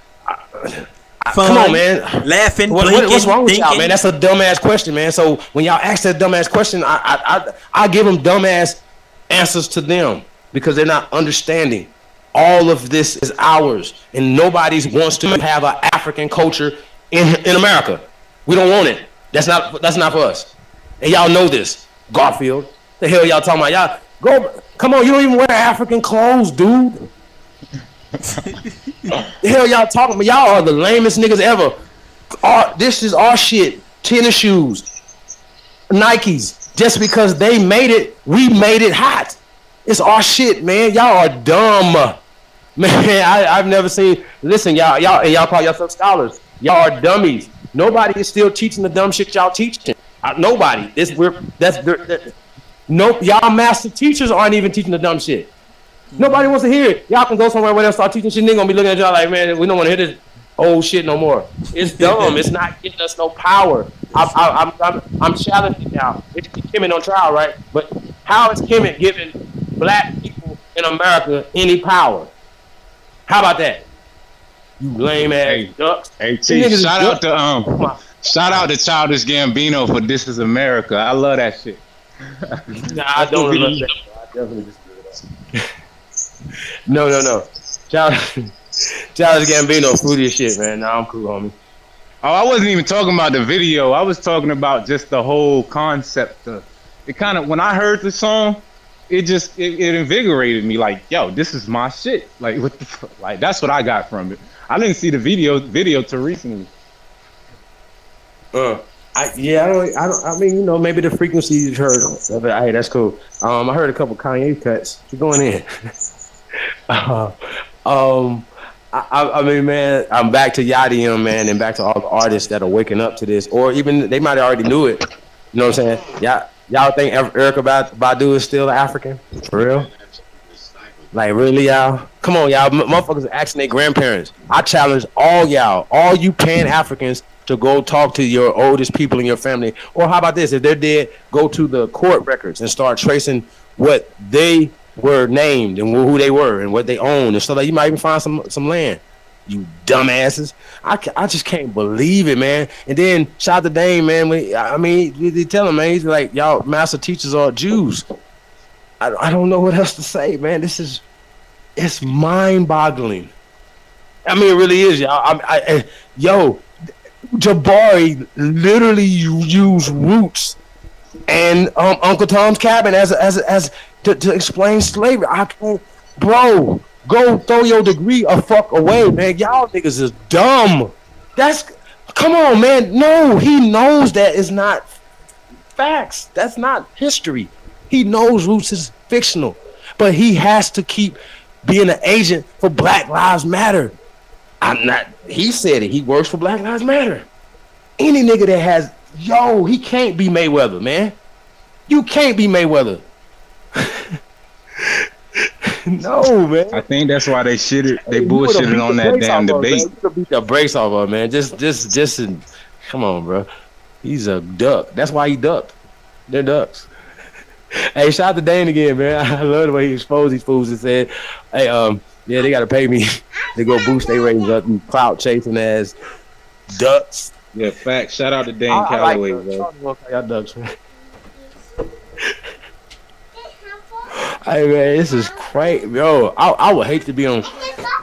Fun, come on, man. Laughing, what's wrong with y'all, man? That's a dumbass question, man. So when y'all ask that dumbass question, I give them dumbass answers to them because they're not understanding. All of this is ours, and nobody wants to have an African culture in America. We don't want it. That's not for us. And y'all know this. Garfield, the hell y'all talking about? Y'all come on. You don't even wear African clothes, dude. The hell y'all talking about? Y'all are the lamest niggas ever. This is our shit. Tennis shoes, Nikes. Just because they made it, we made it hot. It's our shit, man. Y'all are dumb, man. I've never seen. Listen, y'all call yourself scholars. Y'all are dummies. Nobody is still teaching the dumb shit y'all teaching. Nobody. Y'all master teachers aren't even teaching the dumb shit. Nobody wants to hear it. Y'all can go somewhere where they'll start teaching shit. They're gonna be looking at y'all like, man, we don't want to hear this old shit no more. It's dumb. It's not getting us no power. I'm challenging y'all. It's Kemet on trial, right? But how is Kemet giving black people in America any power? How about that? You lame ass ducks. Hey, T, shout out to Childish Gambino for "This Is America." I love that shit. Nah, I don't love that. I definitely disagree with that. No. Childish Gambino, fruity as shit, man. Nah, I'm cool, homie. Oh, I wasn't even talking about the video. I was talking about just the whole concept. It kind of, when I heard the song, it invigorated me. Like, yo, this is my shit. Like, what the fuck? Like, that's what I got from it. I didn't see the video till recently. I mean, you know, maybe the frequency you heard. Hey, that's cool. I heard a couple Kanye cuts. You're going in. I mean, man, I'm back to Yadium, man, and back to all the artists that are waking up to this, or even they might have already knew it. You know what I'm saying? Y'all think Erykah Badu is still African? For real? Like, really, y'all? Come on, y'all. Motherfuckers are asking their grandparents. I challenge all y'all, all you Pan-Africans, to go talk to your oldest people in your family. Or how about this? If they're dead, go to the court records and start tracing what they were named and who they were and what they owned and stuff. Like, you might even find some land. You dumbasses. I just can't believe it, man. And then shout out to Dame, man. They tell him, man, he's like, y'all master teachers are Jews. I don't know what else to say, man. It's mind-boggling. I mean, it really is, y'all. Jabari literally used roots and Uncle Tom's Cabin as to explain slavery. I can't, bro. Go throw your degree a fuck away, man. Y'all niggas is dumb. Come on, man. No, he knows that is not facts. That's not history. He knows roots is fictional, but he has to keep being an agent for Black Lives Matter. He said it. He works for Black Lives Matter. Any nigga that has, he can't be Mayweather, man. You can't be Mayweather. No, man. I think that's why they bullshitted on that damn debate. You could beat the brakes off of, man. Come on, bro. He's a duck. That's why he ducked. They're ducks. Hey, shout out to Dane again, man. I love the way he exposed these fools and said, hey, yeah, they gotta pay me to go boost their ratings up, these clout chasing ass ducks. Yeah, facts. Shout out to Dane Calloway, bro. Y'all ducks, man. Hey, man, this is crazy. Yo, I would hate to be on.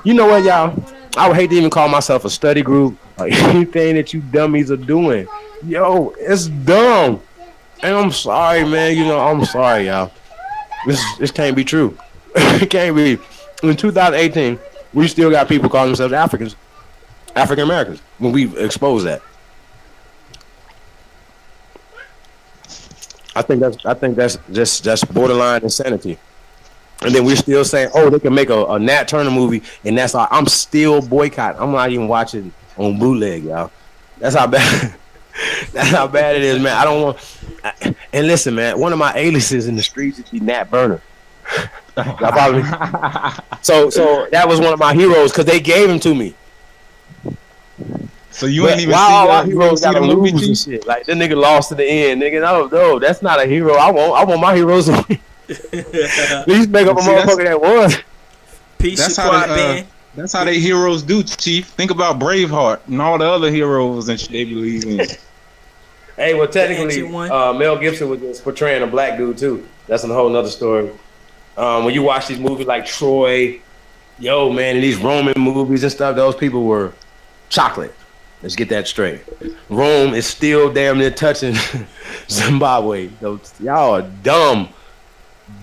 You know what, y'all? I would hate to even call myself a study group or anything that you dummies are doing. Yo, it's dumb. And I'm sorry, man. You know, I'm sorry, y'all. This can't be true. It can't be. In 2018, we still got people calling themselves African Americans, when we expose that. I think that's just borderline insanity. And then we're still saying, oh, they can make a Nat Turner movie, and that's all. I'm still boycotting. I'm not even watching on bootleg, y'all. That's how bad. That's how bad it is, man. I don't want. And listen, man. One of my aliases in the streets is Nat Burner. Y'all follow me? So that was one of my heroes because they gave him to me. So you ain't even see our heroes got to lose and shit. Like, that nigga lost to the end, nigga. No, that's not a hero. I want my heroes to win. At least make up a motherfucker that won. Peace and quiet, man. That's how they heroes do, Chief. Think about Braveheart and all the other heroes and shit they believe in. Hey, well, technically, Mel Gibson was just portraying a black dude too. That's a whole nother story. When you watch these movies like Troy, yo, man, and these Roman movies and stuff, those people were chocolate. Let's get that straight. Rome is still damn near touching Zimbabwe. Y'all are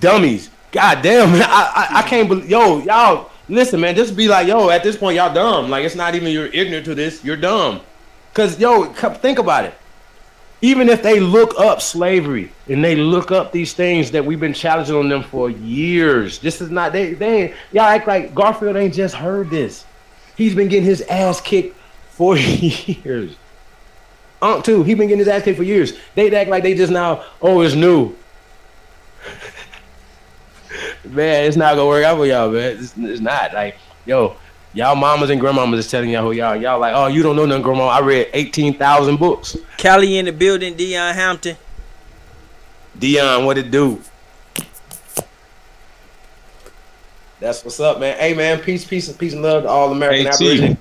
dummies. God damn, man. I can't believe, yo, y'all, listen, man, just be like, yo, at this point, y'all dumb. Like, it's not even you're ignorant to this, you're dumb. Because, yo, think about it. Even if they look up slavery and they look up these things that we've been challenging on them for years, this is not, y'all act like Garfield ain't just heard this. He's been getting his ass kicked for years. Too, he been getting his ass kicked for years. They act like they just now, oh, it's new. Man, it's not gonna work out for y'all, man. It's not. Like, yo, y'all mamas and grandmamas is telling y'all who y'all. Y'all like, oh, you don't know nothing, grandma. I read 18,000 books. Cali in the building, Dion Hampton. Dion, what it do? That's what's up, man. Hey, man, peace and love to all American Aborigines.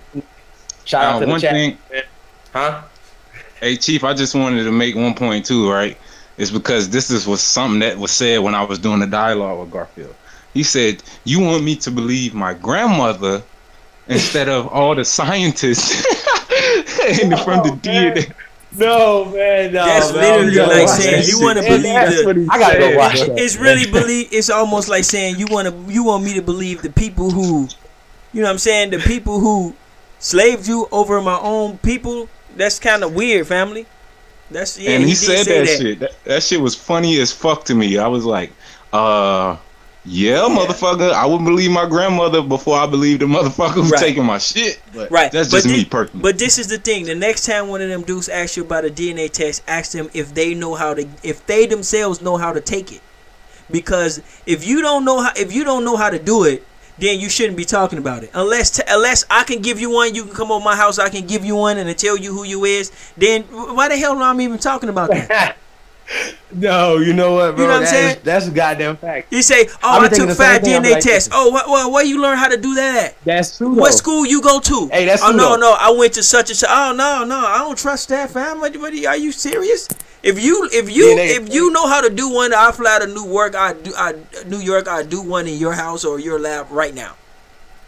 Shout out to the chat, man. Huh? Hey, Chief, I just wanted to make one point too, right? It's because this was something that was said when I was doing the dialogue with Garfield. He said, you want me to believe my grandmother instead of all the scientists from the DNA. No, man, no. That's literally like saying you want to believe I gotta go watch that. It's really it's almost like saying you want me to believe the people who, you know what I'm saying, the people who slaved you over my own people. That's kind of weird, family. That's and he said that shit. That shit was funny as fuck to me. I was like, yeah, motherfucker. I wouldn't believe my grandmother before I believe the motherfucker who's taking my shit. But that's just me personally. But this is the thing. The next time one of them dudes asks you about a DNA test, ask them if they themselves know how to take it. Because if you don't know how to do it, then you shouldn't be talking about it. Unless I can give you one, you can come over my house, I can give you one and tell you who you is, then why the hell am I even talking about that? No, you know what, bro? You know what I'm saying? That's a goddamn fact. You say, oh, I took 5 DNA tests. Oh, where you learn how to do that? That's true. What school you go to? Hey, that's true. Oh, no, I went to such and such. Oh, no, I don't trust that, fam. What, are you serious? If you know how to do one, I fly to New York. I do one in your house or your lab right now.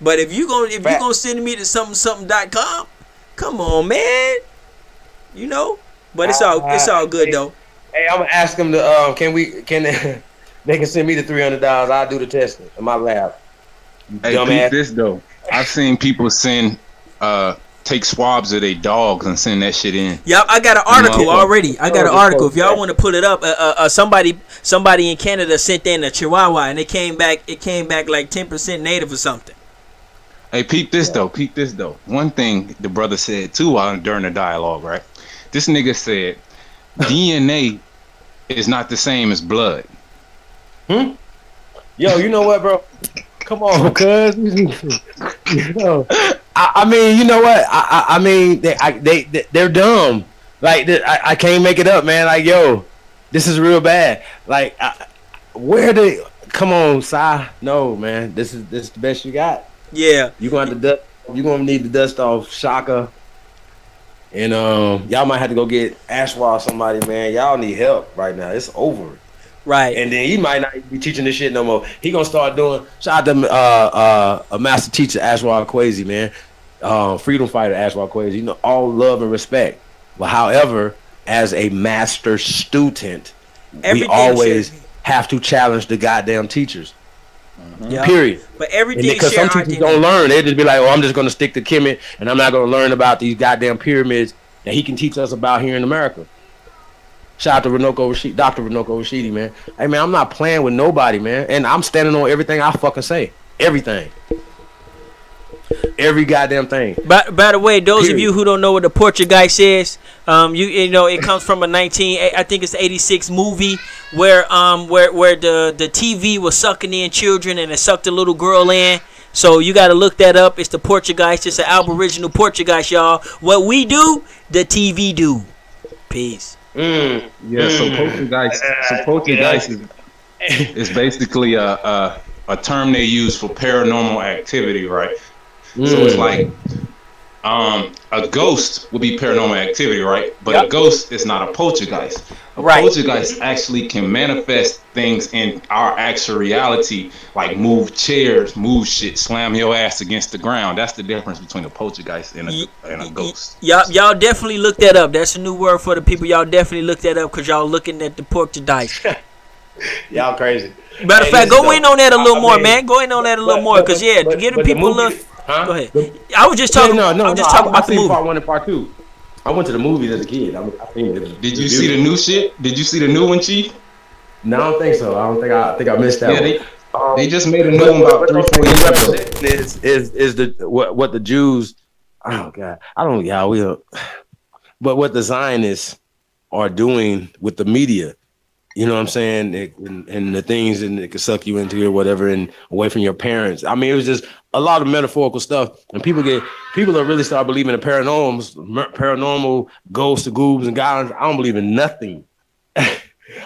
But if you gonna send me to something.com, come on, man. You know. But it's all good though. Hey, I'm gonna ask them to they can send me the $300. I'll do the testing in my lab. Hey, keep this though. I've seen people take swabs of their dogs and send that shit in. Yep, I got an article already. I got an article. If y'all want to pull it up, somebody in Canada sent in a Chihuahua and it came back like 10% native or something. Hey, peep this though. One thing the brother said too during the dialogue, right? This nigga said DNA is not the same as blood. Yo, you know what, bro? Come on, cuz. You know, I mean, you know what? I mean, they're dumb. Like I can't make it up, man. Like, yo, this is real bad. Like, where they? Come on, Si. No, man. This is the best you got. Yeah. You gonna need to dust off Shaka. And y'all might have to go get Ashwa or somebody, man. Y'all need help right now. It's over. Right. And then he might not be teaching this shit no more. He gonna start doing. Shout out to a master teacher, Ashwa Kwesi, man. Freedom fighter, Ashwa Kwesi. You know, all love and respect. But however, as a master student, we always have to challenge the goddamn teachers. Yep. Period. But everything, because some teachers don't learn. They just be like, "Oh, I'm just gonna stick to Kemet, and I'm not gonna learn about these goddamn pyramids that he can teach us about here in America." Shout out to Dr. Runoko Rashidi, man. Hey, man, I'm not playing with nobody, man, and I'm standing on everything I fucking say. Everything. Every goddamn thing. By the way, those of you who don't know what the Poltergeist is, you know, it comes from a 86 movie where the TV was sucking in children and it sucked a little girl in. So you got to look that up. It's the Poltergeist. It's an Aboriginal Poltergeist, y'all. What we do, the TV do. Peace. Yeah. So Poltergeist is basically a term they use for paranormal activity, right? So it's like a ghost would be paranormal activity, right? But a ghost is not a poltergeist. A poltergeist actually can manifest things in our actual reality, like move chairs, move shit, slam your ass against the ground. That's the difference between a poltergeist and a ghost. Y'all definitely look that up. That's a new word for the people. Y'all definitely look that up because y'all looking at the poltergeist. Y'all crazy. Matter of fact, go in on that a little more, man. Go in on that a little more, because to give the people a little. Go ahead. I was just talking. I was just talking about the movie. Part 1 and part 2. I went to the movies as a kid. Did you see the new shit? Did you see the new one, Chief? No, I don't think so. I think I missed that one. They just made a new one about 3-4 years ago. Is the what the Jews? Oh God, I don't. Yeah, but what the Zionists are doing with the media. You know what I'm saying? And the things that it can suck you into or whatever and away from your parents. I mean, it was just a lot of metaphorical stuff. And people that really start believing in paranormal ghosts, goobs, and goblins. I don't believe in nothing.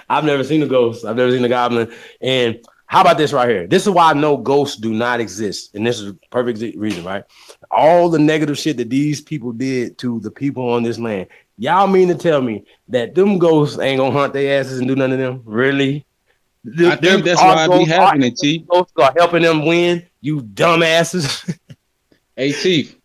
I've never seen a ghost. I've never seen a goblin. And how about this right here? This is why I know ghosts do not exist. And this is a perfect reason, right? All the negative shit that these people did to the people on this land. Y'all mean to tell me that them ghosts ain't gonna hunt their asses and do none of them? Really? I think that's why I be having it, Chief. Ghosts are helping them win, you dumbasses. Hey, Chief,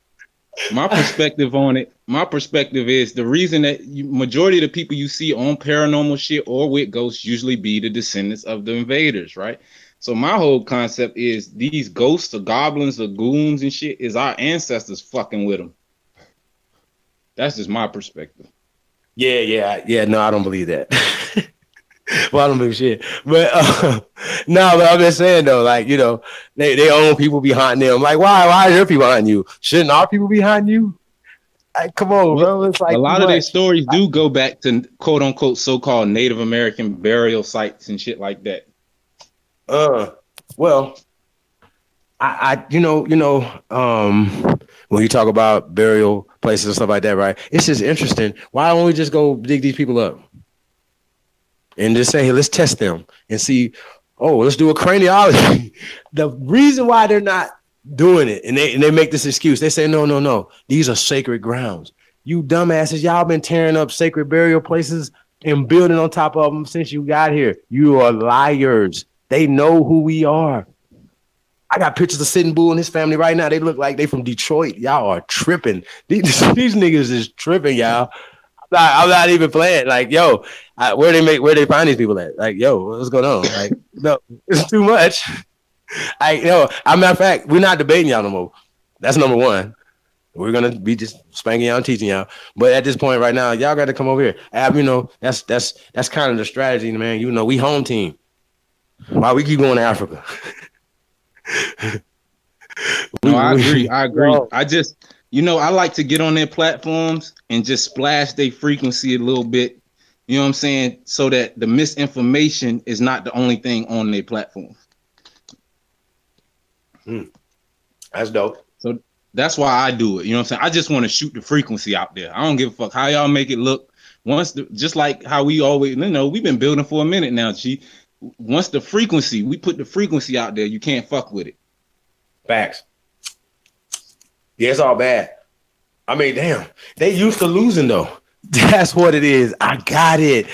my perspective on it, is the reason that majority of the people you see on paranormal shit or with ghosts usually be the descendants of the invaders, right? So my whole concept is these ghosts or goblins or goons and shit is our ancestors fucking with them. That's just my perspective. Yeah. No, I don't believe that. Well, I don't believe shit. But no, but I'm just saying though, like, you know, they own people behind them. Like, why are your people behind you? Shouldn't our people be behind you? Like, come on, bro. It's like a lot of their stories do go back to quote unquote so-called Native American burial sites and shit like that. Well, I when you talk about burial places and stuff like that, right? It's just interesting. Why don't we just go dig these people up and just say, hey, let's test them and see, let's do a craniology. The reason why they're not doing it, and they make this excuse, they say, no, these are sacred grounds. You dumbasses, y'all been tearing up sacred burial places and building on top of them since you got here. You are liars. They know who we are. I got pictures of Sitting Bull and his family right now. They look like they from Detroit. Y'all are tripping. These niggas is tripping, y'all. I'm not even playing. Like, yo, where they find these people at? Like, yo, what's going on? Like, no, it's too much. As a matter of fact, we're not debating y'all no more. That's number one. We're gonna be just spanking y'all and teaching y'all. But at this point right now, y'all got to come over here. Ab, that's kind of the strategy, man. You know, we home team. Why we keep going to Africa? No, I agree. I just, I like to get on their platforms and just splash their frequency a little bit. You know what I'm saying? So that the misinformation is not the only thing on their platform. That's dope. So that's why I do it. You know what I'm saying? I just want to shoot the frequency out there. I don't give a fuck how y'all make it look. Just like how we always, we've been building for a minute now, G. Once we put the frequency out there, you can't fuck with it. Facts. Yeah, it's all bad. I mean, damn, they used to losing though. That's what it is. I got it.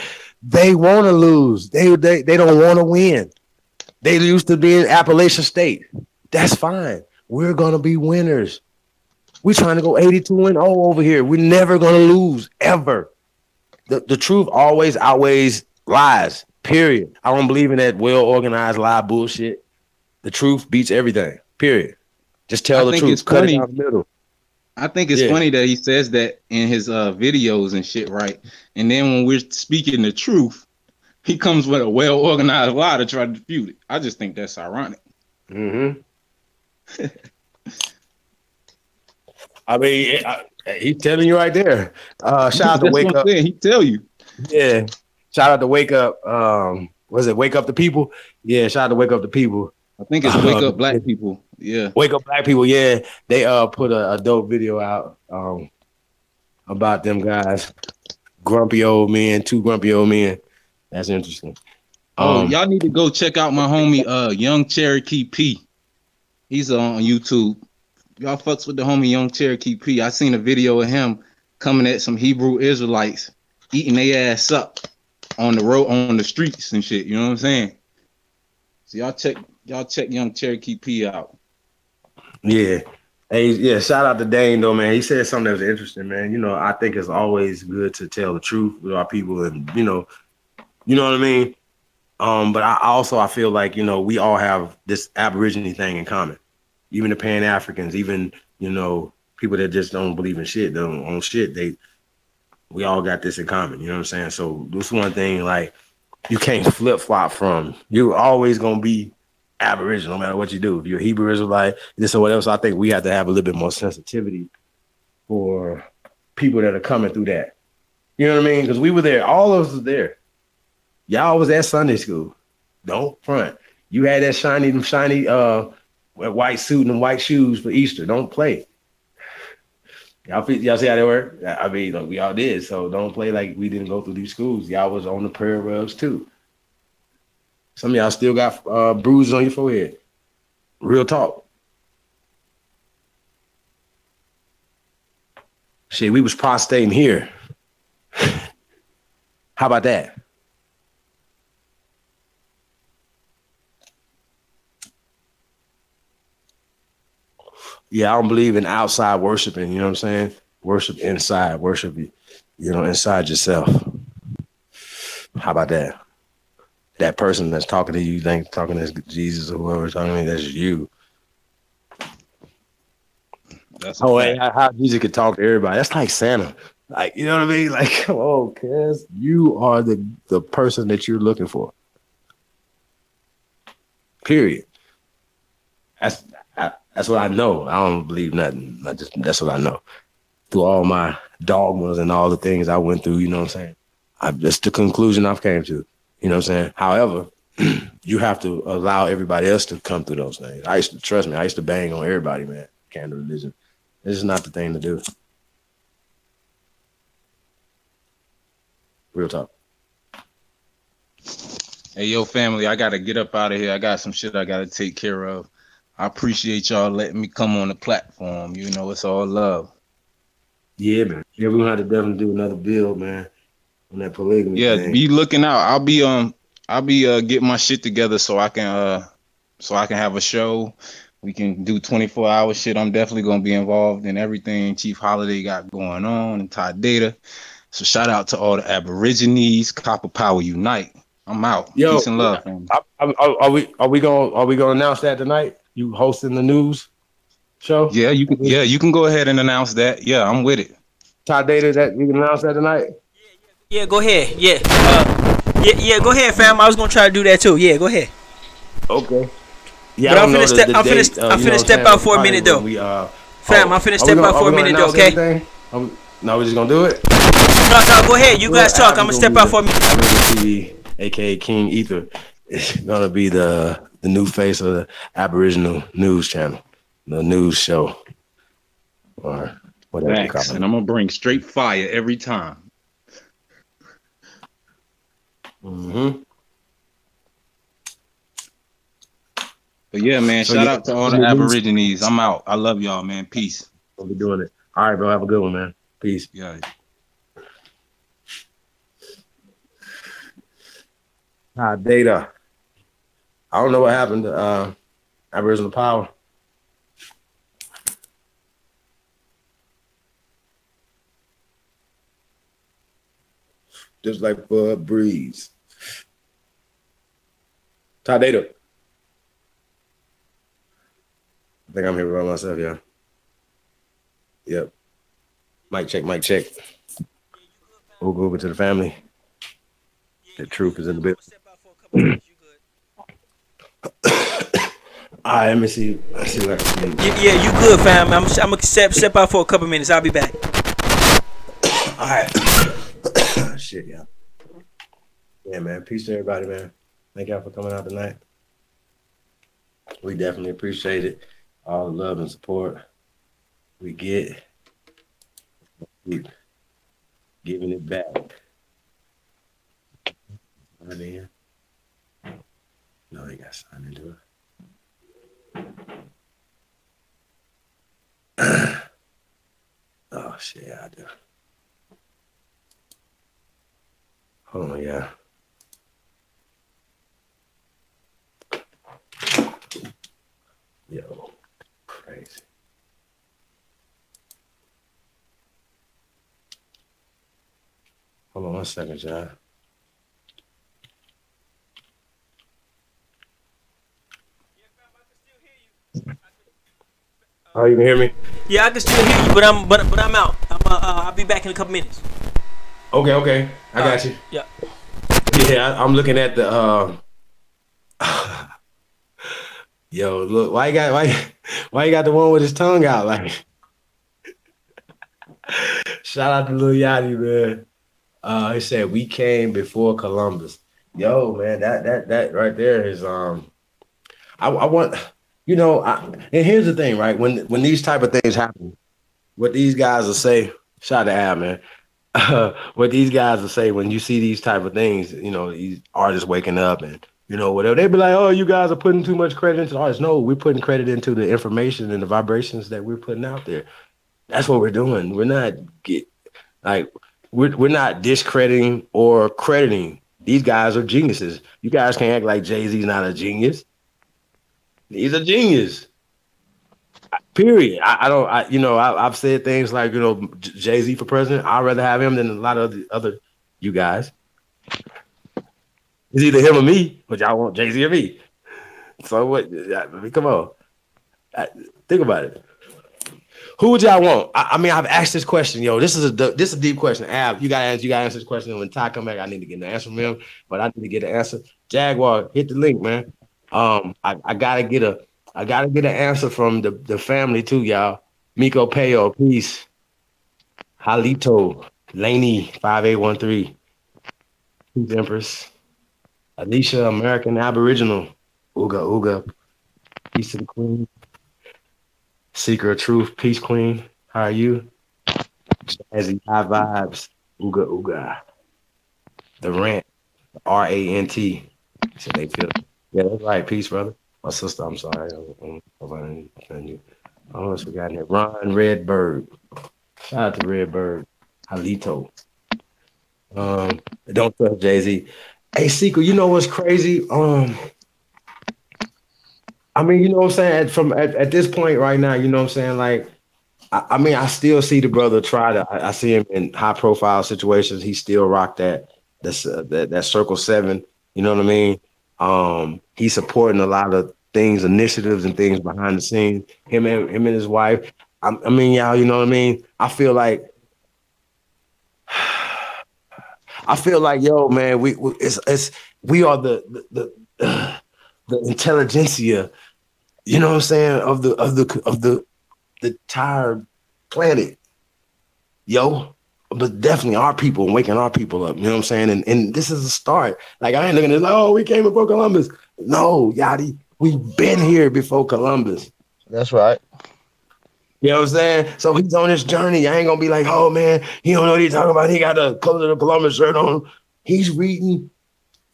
They want to lose. They don't want to win. They used to be in Appalachian State. That's fine. We're gonna be winners. We're trying to go 82-0 over here. We're never gonna lose ever. The truth always outweighs lies. Period. I don't believe in that well-organized lie bullshit. The truth beats everything. Period. Just tell the truth. Cut it down the middle. I think it's funny that he says that in his videos and shit, right? And then when we're speaking the truth, he comes with a well-organized lie to try to defute it. I just think that's ironic. Mm-hmm. I mean, he's telling you right there. Shout out to Wake Up. He tell you. Yeah. Shout out to Wake Up. Was it Wake Up the People? Yeah, shout out to Wake Up the People. I think it's Wake Up Black People. Yeah. Wake Up Black People, yeah. They put a dope video out about them guys. Grumpy old men, 2 grumpy old men. That's interesting. Y'all need to go check out my homie Young Cherokee P. He's on YouTube. Y'all fucks with the homie Young Cherokee P. I seen a video of him coming at some Hebrew Israelites, eating their ass up on the road, on the streets and shit. You know what I'm saying? So y'all check Young Cherokee P out. Yeah. Hey, yeah, shout out to Dane though, man. He said something that was interesting, man. I think it's always good to tell the truth with our people, and you know what I mean? But I feel like, we all have this Aborigine thing in common. Even the Pan-Africans, even, people that just don't believe in shit, don't own shit, we all got this in common, you know what I'm saying? So this one thing, like, you can't flip-flop from. You're always going to be Aboriginal, no matter what you do. If you're a Hebrew Israelite, this or whatever, so I think we have to have a little bit more sensitivity for people that are coming through that. You know what I mean? Because we were there. All of us was there. Y'all was at Sunday school. Don't front. You had that shiny white suit and white shoes for Easter. Don't play. Y'all see how they work? I mean, we all did. So don't play like we didn't go through these schools. Y'all was on the prayer rugs too. Some of y'all still got bruises on your forehead. Real talk. Shit, we was prostrating here. How about that? Yeah, I don't believe in outside worshiping, you know what I'm saying? Worship inside, worship, inside yourself. How about that? That person that's talking to you, talking to Jesus or whoever's talking to me, that's you. How Jesus could talk to everybody. That's like Santa. Like, you know what I mean? Like, come on, cuz you are the person that you're looking for. Period. That's what I know. I don't believe nothing. That's what I know. Through all my dogmas and all the things I went through, you know what I'm saying? That's the conclusion I've came to. You know what I'm saying? However, you have to allow everybody else to come through those things. I used to bang on everybody, man. Candle religion. This is not the thing to do. Real talk. Hey, yo, family, I got to get up out of here. I got some shit I got to take care of. I appreciate y'all letting me come on the platform. It's all love. Yeah, man. Yeah, we're gonna have to definitely do another build, man, on that polygamy. Yeah, thing. Be looking out. I'll be getting my shit together so I can have a show. We can do 24-hour shit. I'm definitely gonna be involved in everything Chief Holiday got going on and Ty Data. So shout out to all the Aborigines. Copper Power Unite. I'm out. Yo, peace and love, family. Are we gonna announce that tonight? You hosting the news show? Yeah, you can go ahead and announce that. Yeah, I'm with it. Ty Data, that you can announce that tonight? Yeah, go ahead. Yeah. Yeah, go ahead, fam. I was gonna try to do that too. Yeah, go ahead. Okay. Yeah, but I'm finna step out for a minute though. Fam, I'm finna step out for a minute though, okay? No, we're just gonna do it? No, go ahead. You guys talk. I'm gonna step out for a minute. TV, aka King Ether, is gonna be the the new face of the Aboriginal news channel, the news show, or whatever you call it. And I'm gonna bring straight fire every time. Mm-hmm. But yeah, man, shout out to all the Aborigines. I'm out. I love y'all, man. Peace. We'll be doing it. All right, bro. Have a good one, man. Peace. Yeah. Data. I don't know what happened to Aboriginal Power. Just like for a breeze. Data. I think I'm here by myself, yeah. Yep. Mic check, mic check. Over to the family. The truth is in the bit. All right, let me see. Let's see what I can do. Yeah, you good, fam. I'm gonna step out for a couple minutes. I'll be back. All right. Shit, yeah. Yeah, man. Peace to everybody, man. Thank y'all for coming out tonight. We definitely appreciate it. All the love and support we get. Keep giving it back. Sign in. No, you got to sign into it. Oh, shit, yeah, I do. Hold on, yeah. Yo, crazy. Hold on 1 second, John. Oh, you can hear me? Yeah, I can still hear you, but I'm out. I'll be back in a couple minutes. Okay. I got you. Yeah. Yeah, I'm looking at the yo, look, why you got the one with his tongue out? Like, shout out to Lil Yachty, man. He said we came before Columbus. Yo, man, that right there is I want, you know, and here's the thing, right? When these type of things happen, what these guys will say, shout out to Al, man. What these guys will say when you see these type of things, you know, these artists waking up and, you know, whatever, they be like, oh, you guys are putting too much credit into the artists. No, we're putting credit into the information and the vibrations that we're putting out there. That's what we're doing. We're not we're not discrediting or crediting. These guys are geniuses. You guys can't act like Jay-Z's not a genius. He's a genius. Period. I've said things like, you know, Jay-Z for president. I'd rather have him than a lot of the other you guys. It's either him or me, but y'all want Jay-Z or me. So what? I mean, come on. Think about it. Who would y'all want? I mean, I've asked this question, yo. This is a deep question. Ab, you gotta answer this question. When Ty come back, I need to get an answer from him, but I need to get an answer. Jaguar, hit the link, man. I gotta get an answer from the family too, y'all. Miko Peo, peace. Halito, Laney, 5813. Peace, Empress. Alicia, American Aboriginal. Ooga. Peace to the Queen. Seeker of Truth, peace, Queen. How are you? Jazzy, high vibes. Ooga. The Rant, RANT. So they feel. Yeah, that's right. Peace, brother. My sister, I'm sorry. I'm you. I almost forgot that. Ron Redbird. Shout out to Redbird. Halito. Don't trust Jay-Z. Hey, Seeker, you know what's crazy? I mean, you know what I'm saying? At this point right now, you know what I'm saying? Like, I mean, I still see the brother try to. I see him in high profile situations. He still rocked that Circle 7. You know what I mean? He's supporting a lot of things, initiatives and things behind the scenes. Him and his wife. I mean, y'all, you know what I mean? I feel like, yo, man, we are the intelligentsia, you know what I'm saying, of the entire planet, yo. But definitely our people, waking our people up, you know what I'm saying? And this is a start. Like, I ain't looking at it like, oh, we came before Columbus. No, Yachty, We've been here before Columbus. That's right. You know what I'm saying? So he's on this journey. I ain't gonna be like, oh man, he don't know what he's talking about. He got the color of the Columbus shirt on. He's reading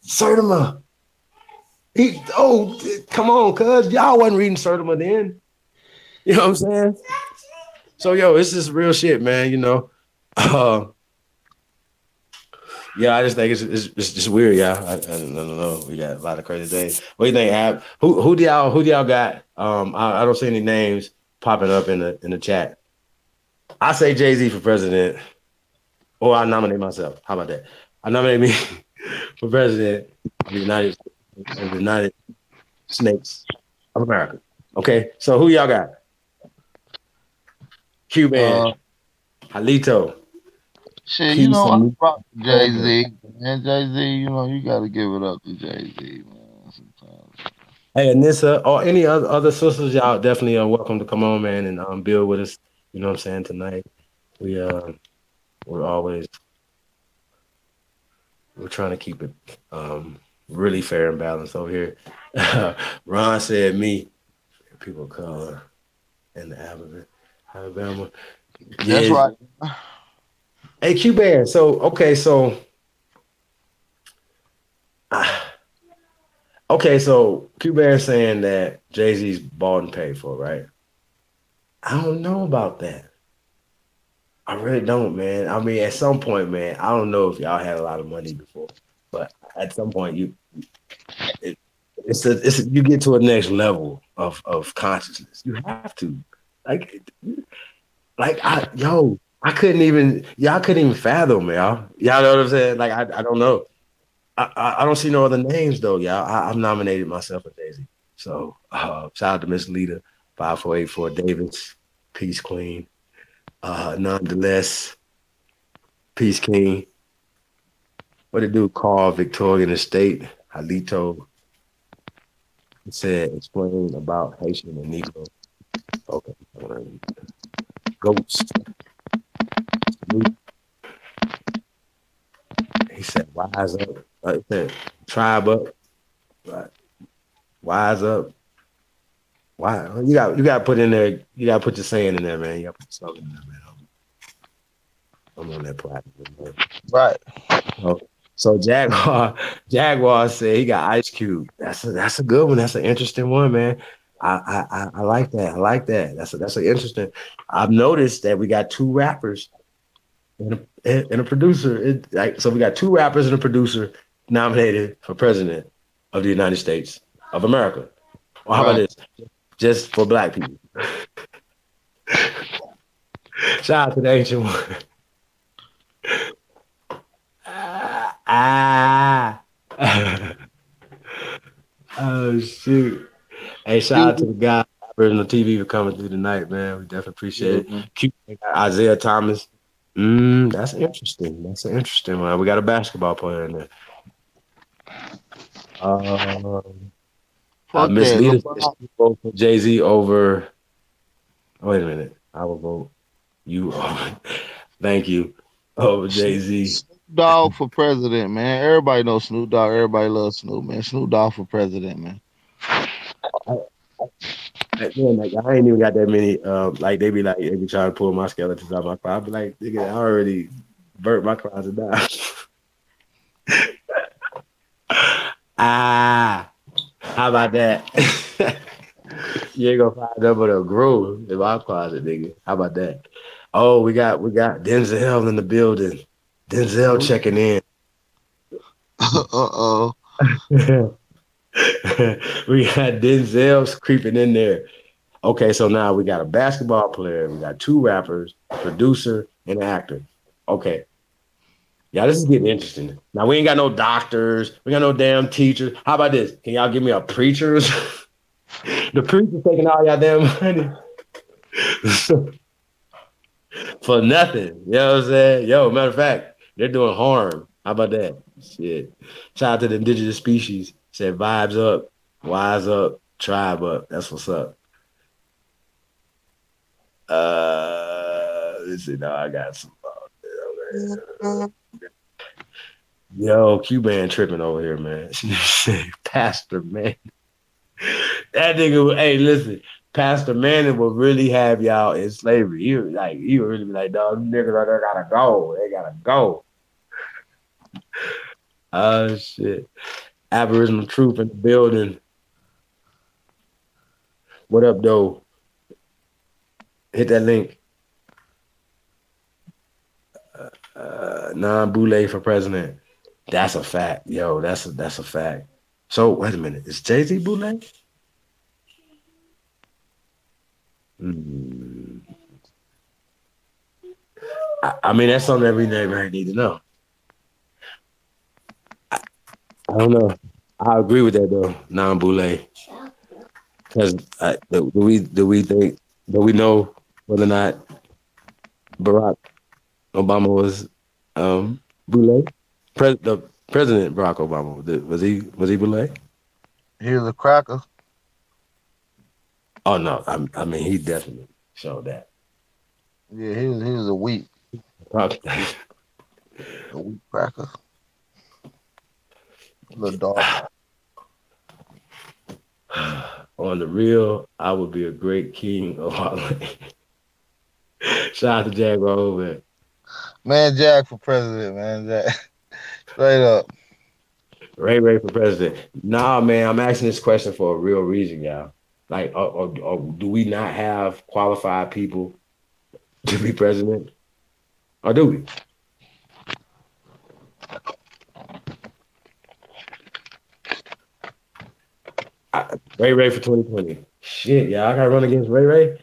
Sertima. Come on, cuz y'all wasn't reading Sertima then. You know what I'm saying? So it's just real shit, man. You know. Yeah, I just think it's just weird, yeah. I don't know. We got a lot of crazy days. What do you think, Ab? Who do y'all got? I don't see any names popping up in the chat. I say Jay-Z for president, or I nominate myself. How about that? I nominate me for president of the United States of America. Okay, so who y'all got? Cuban, Halito. Shit, you know, I rock Jay-Z. Man, Jay-Z, you know, you got to give it up to Jay-Z, man, sometimes. Hey, Anissa, or any other sisters, y'all definitely are welcome to come on, man, and build with us. You know what I'm saying? Tonight, we're trying to keep it really fair and balanced over here. Ron said me, people of color in the Alabama. That's right. Hey, Q-Bear, so Q-Bear saying that Jay-Z's bought and paid for, right? I don't know about that. I really don't, man. I mean, at some point, man, I don't know if y'all had a lot of money before, but at some point, you get to a next level of consciousness. You have to, I couldn't even fathom, y'all. Y'all know what I'm saying? Like, I don't know. I don't see no other names though, y'all. I've nominated myself for Daisy. So shout out to Miss Lita, 5484 Davis, Peace Queen. Nonetheless, Peace King. What it do? Call Victorian Estate. Halito said, explain about Haitian and Negro. Okay. Ghost. He said, wise up. He said, tribe up. Right. Wise up. Why? You got to put in there. You got to put your saying in there, man. You got to put something in there, man. I'm on that platform. Right. So Jaguar said he got Ice Cube. That's a good one. That's an interesting one, man. I like that. I like that. That's an interesting. I've noticed that we got two rappers and a producer. So we got two rappers and a producer nominated for president of the United States of America. Well, how about this? Just for black people. Shout out to the ancient one. Oh shoot! Hey, shout out to the guy on the TV for coming through tonight, man. We definitely appreciate it. Cute Isaiah Thomas. That's interesting. That's an interesting one. We got a basketball player in there. Miss Lita vote for Jay-Z over. Wait a minute. I will vote you. Thank you. Over Jay-Z. Snoop Dogg for president, man. Everybody knows Snoop Dogg. Everybody loves Snoop, man. Snoop Dogg for president, man. I ain't even got that many. They be trying to pull my skeletons out my closet. I be like, nigga, I already burnt my closet down. How about that? You ain't gonna find them but a groove in my closet, nigga. How about that? Oh, we got Denzel in the building. Denzel checking in. Uh-oh. We got Denzel creeping in there. Okay, so now we got a basketball player, we got two rappers, a producer, and an actor. Okay. Yeah, this is getting interesting. Now we ain't got no doctors, we got no damn teachers. How about this? Can y'all give me a preacher? The preacher's taking all y'all damn money. For nothing. You know what I'm saying? Yo, matter of fact, they're doing harm. How about that? Shit. Shout out to the indigenous species. Said vibes up, wise up, tribe up. That's what's up. Let's see. Now I got some. Yo, Q-Man tripping over here, man. Pastor, man. That nigga, hey, listen, Pastor Manning will really have y'all in slavery. He would really be like, dog, these niggas out there gotta go. They gotta go. Oh shit. Aboriginal Truth in the building. What up, though? Hit that link. Non-Boule for president. That's a fact. Yo, that's a fact. So wait a minute. Is Jay-Z Boule? I mean, that's something every neighbor need to know. I don't know. I agree with that though, non-Boule. Because do we know whether or not Barack Obama was Boule? The President Barack Obama, was he Boule? He was a cracker. Oh no, I mean he definitely showed that. Yeah, he was a wheat. A wheat cracker. Little dog. On the real, I would be a great king of Harlem. Shout out to Jack Rowe, man. Jack for president, man. Jack. Straight up. Ray for president. Nah, man, I'm asking this question for a real reason, y'all. Like, or do we not have qualified people to be president? Or do we? Ray for 2020. Shit, y'all, I gotta run against Ray.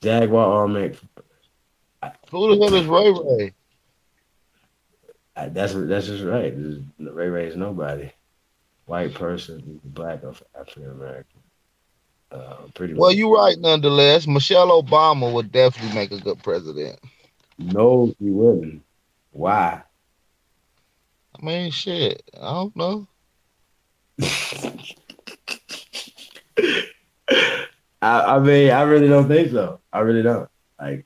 Jaguar Armac. Who the hell is Ray? That's just right. Ray is nobody. White person, black or African American. Pretty well, much. you're right. Nonetheless, Michelle Obama would definitely make a good president. No, he wouldn't. Why? I mean, shit. I don't know. I mean, I really don't think so. I really don't. Like,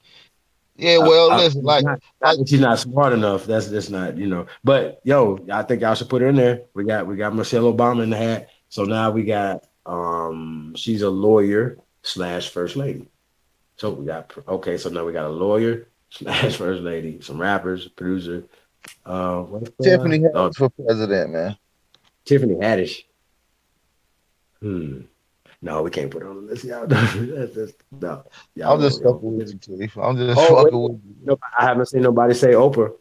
yeah, well, listen, not that she's not smart enough. That's just not, But yo, I think y'all should put her in there. We got Michelle Obama in the hat. So now we got she's a lawyer / first lady. So we got so now we got a lawyer / first lady, some rappers, producer. Tiffany Haddish for president, man. Tiffany Haddish. No, we can't put her on the list, y'all. No. I'm just fucking with you, Chief. I'm just fucking with you. No, I haven't seen nobody say Oprah.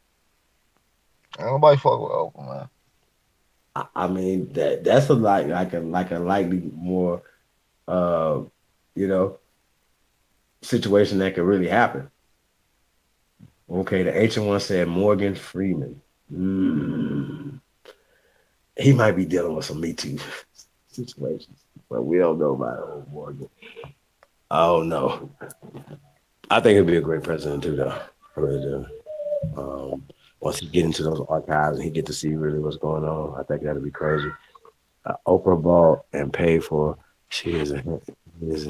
Nobody fuck with Oprah, man. I mean that's a like a likely more situation that could really happen. Okay, the ancient one said Morgan Freeman. He might be dealing with some Me Too situations, but we don't know about old Morgan. Oh no, I think he'll be a great president too, though. I really do. Once he get into those archives and he get to see really what's going on, I think that'll be crazy. Oprah bought and paid for. She is a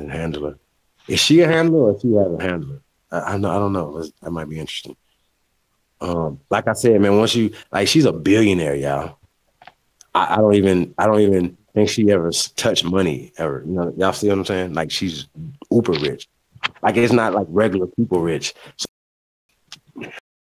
handler. Is she a handler or is she have a handler? I don't know. That might be interesting. Like I said, man, once you she's a billionaire, y'all. I don't even think she ever touched money ever. Y'all see what I'm saying? Like she's uber rich. Like it's not like regular people rich.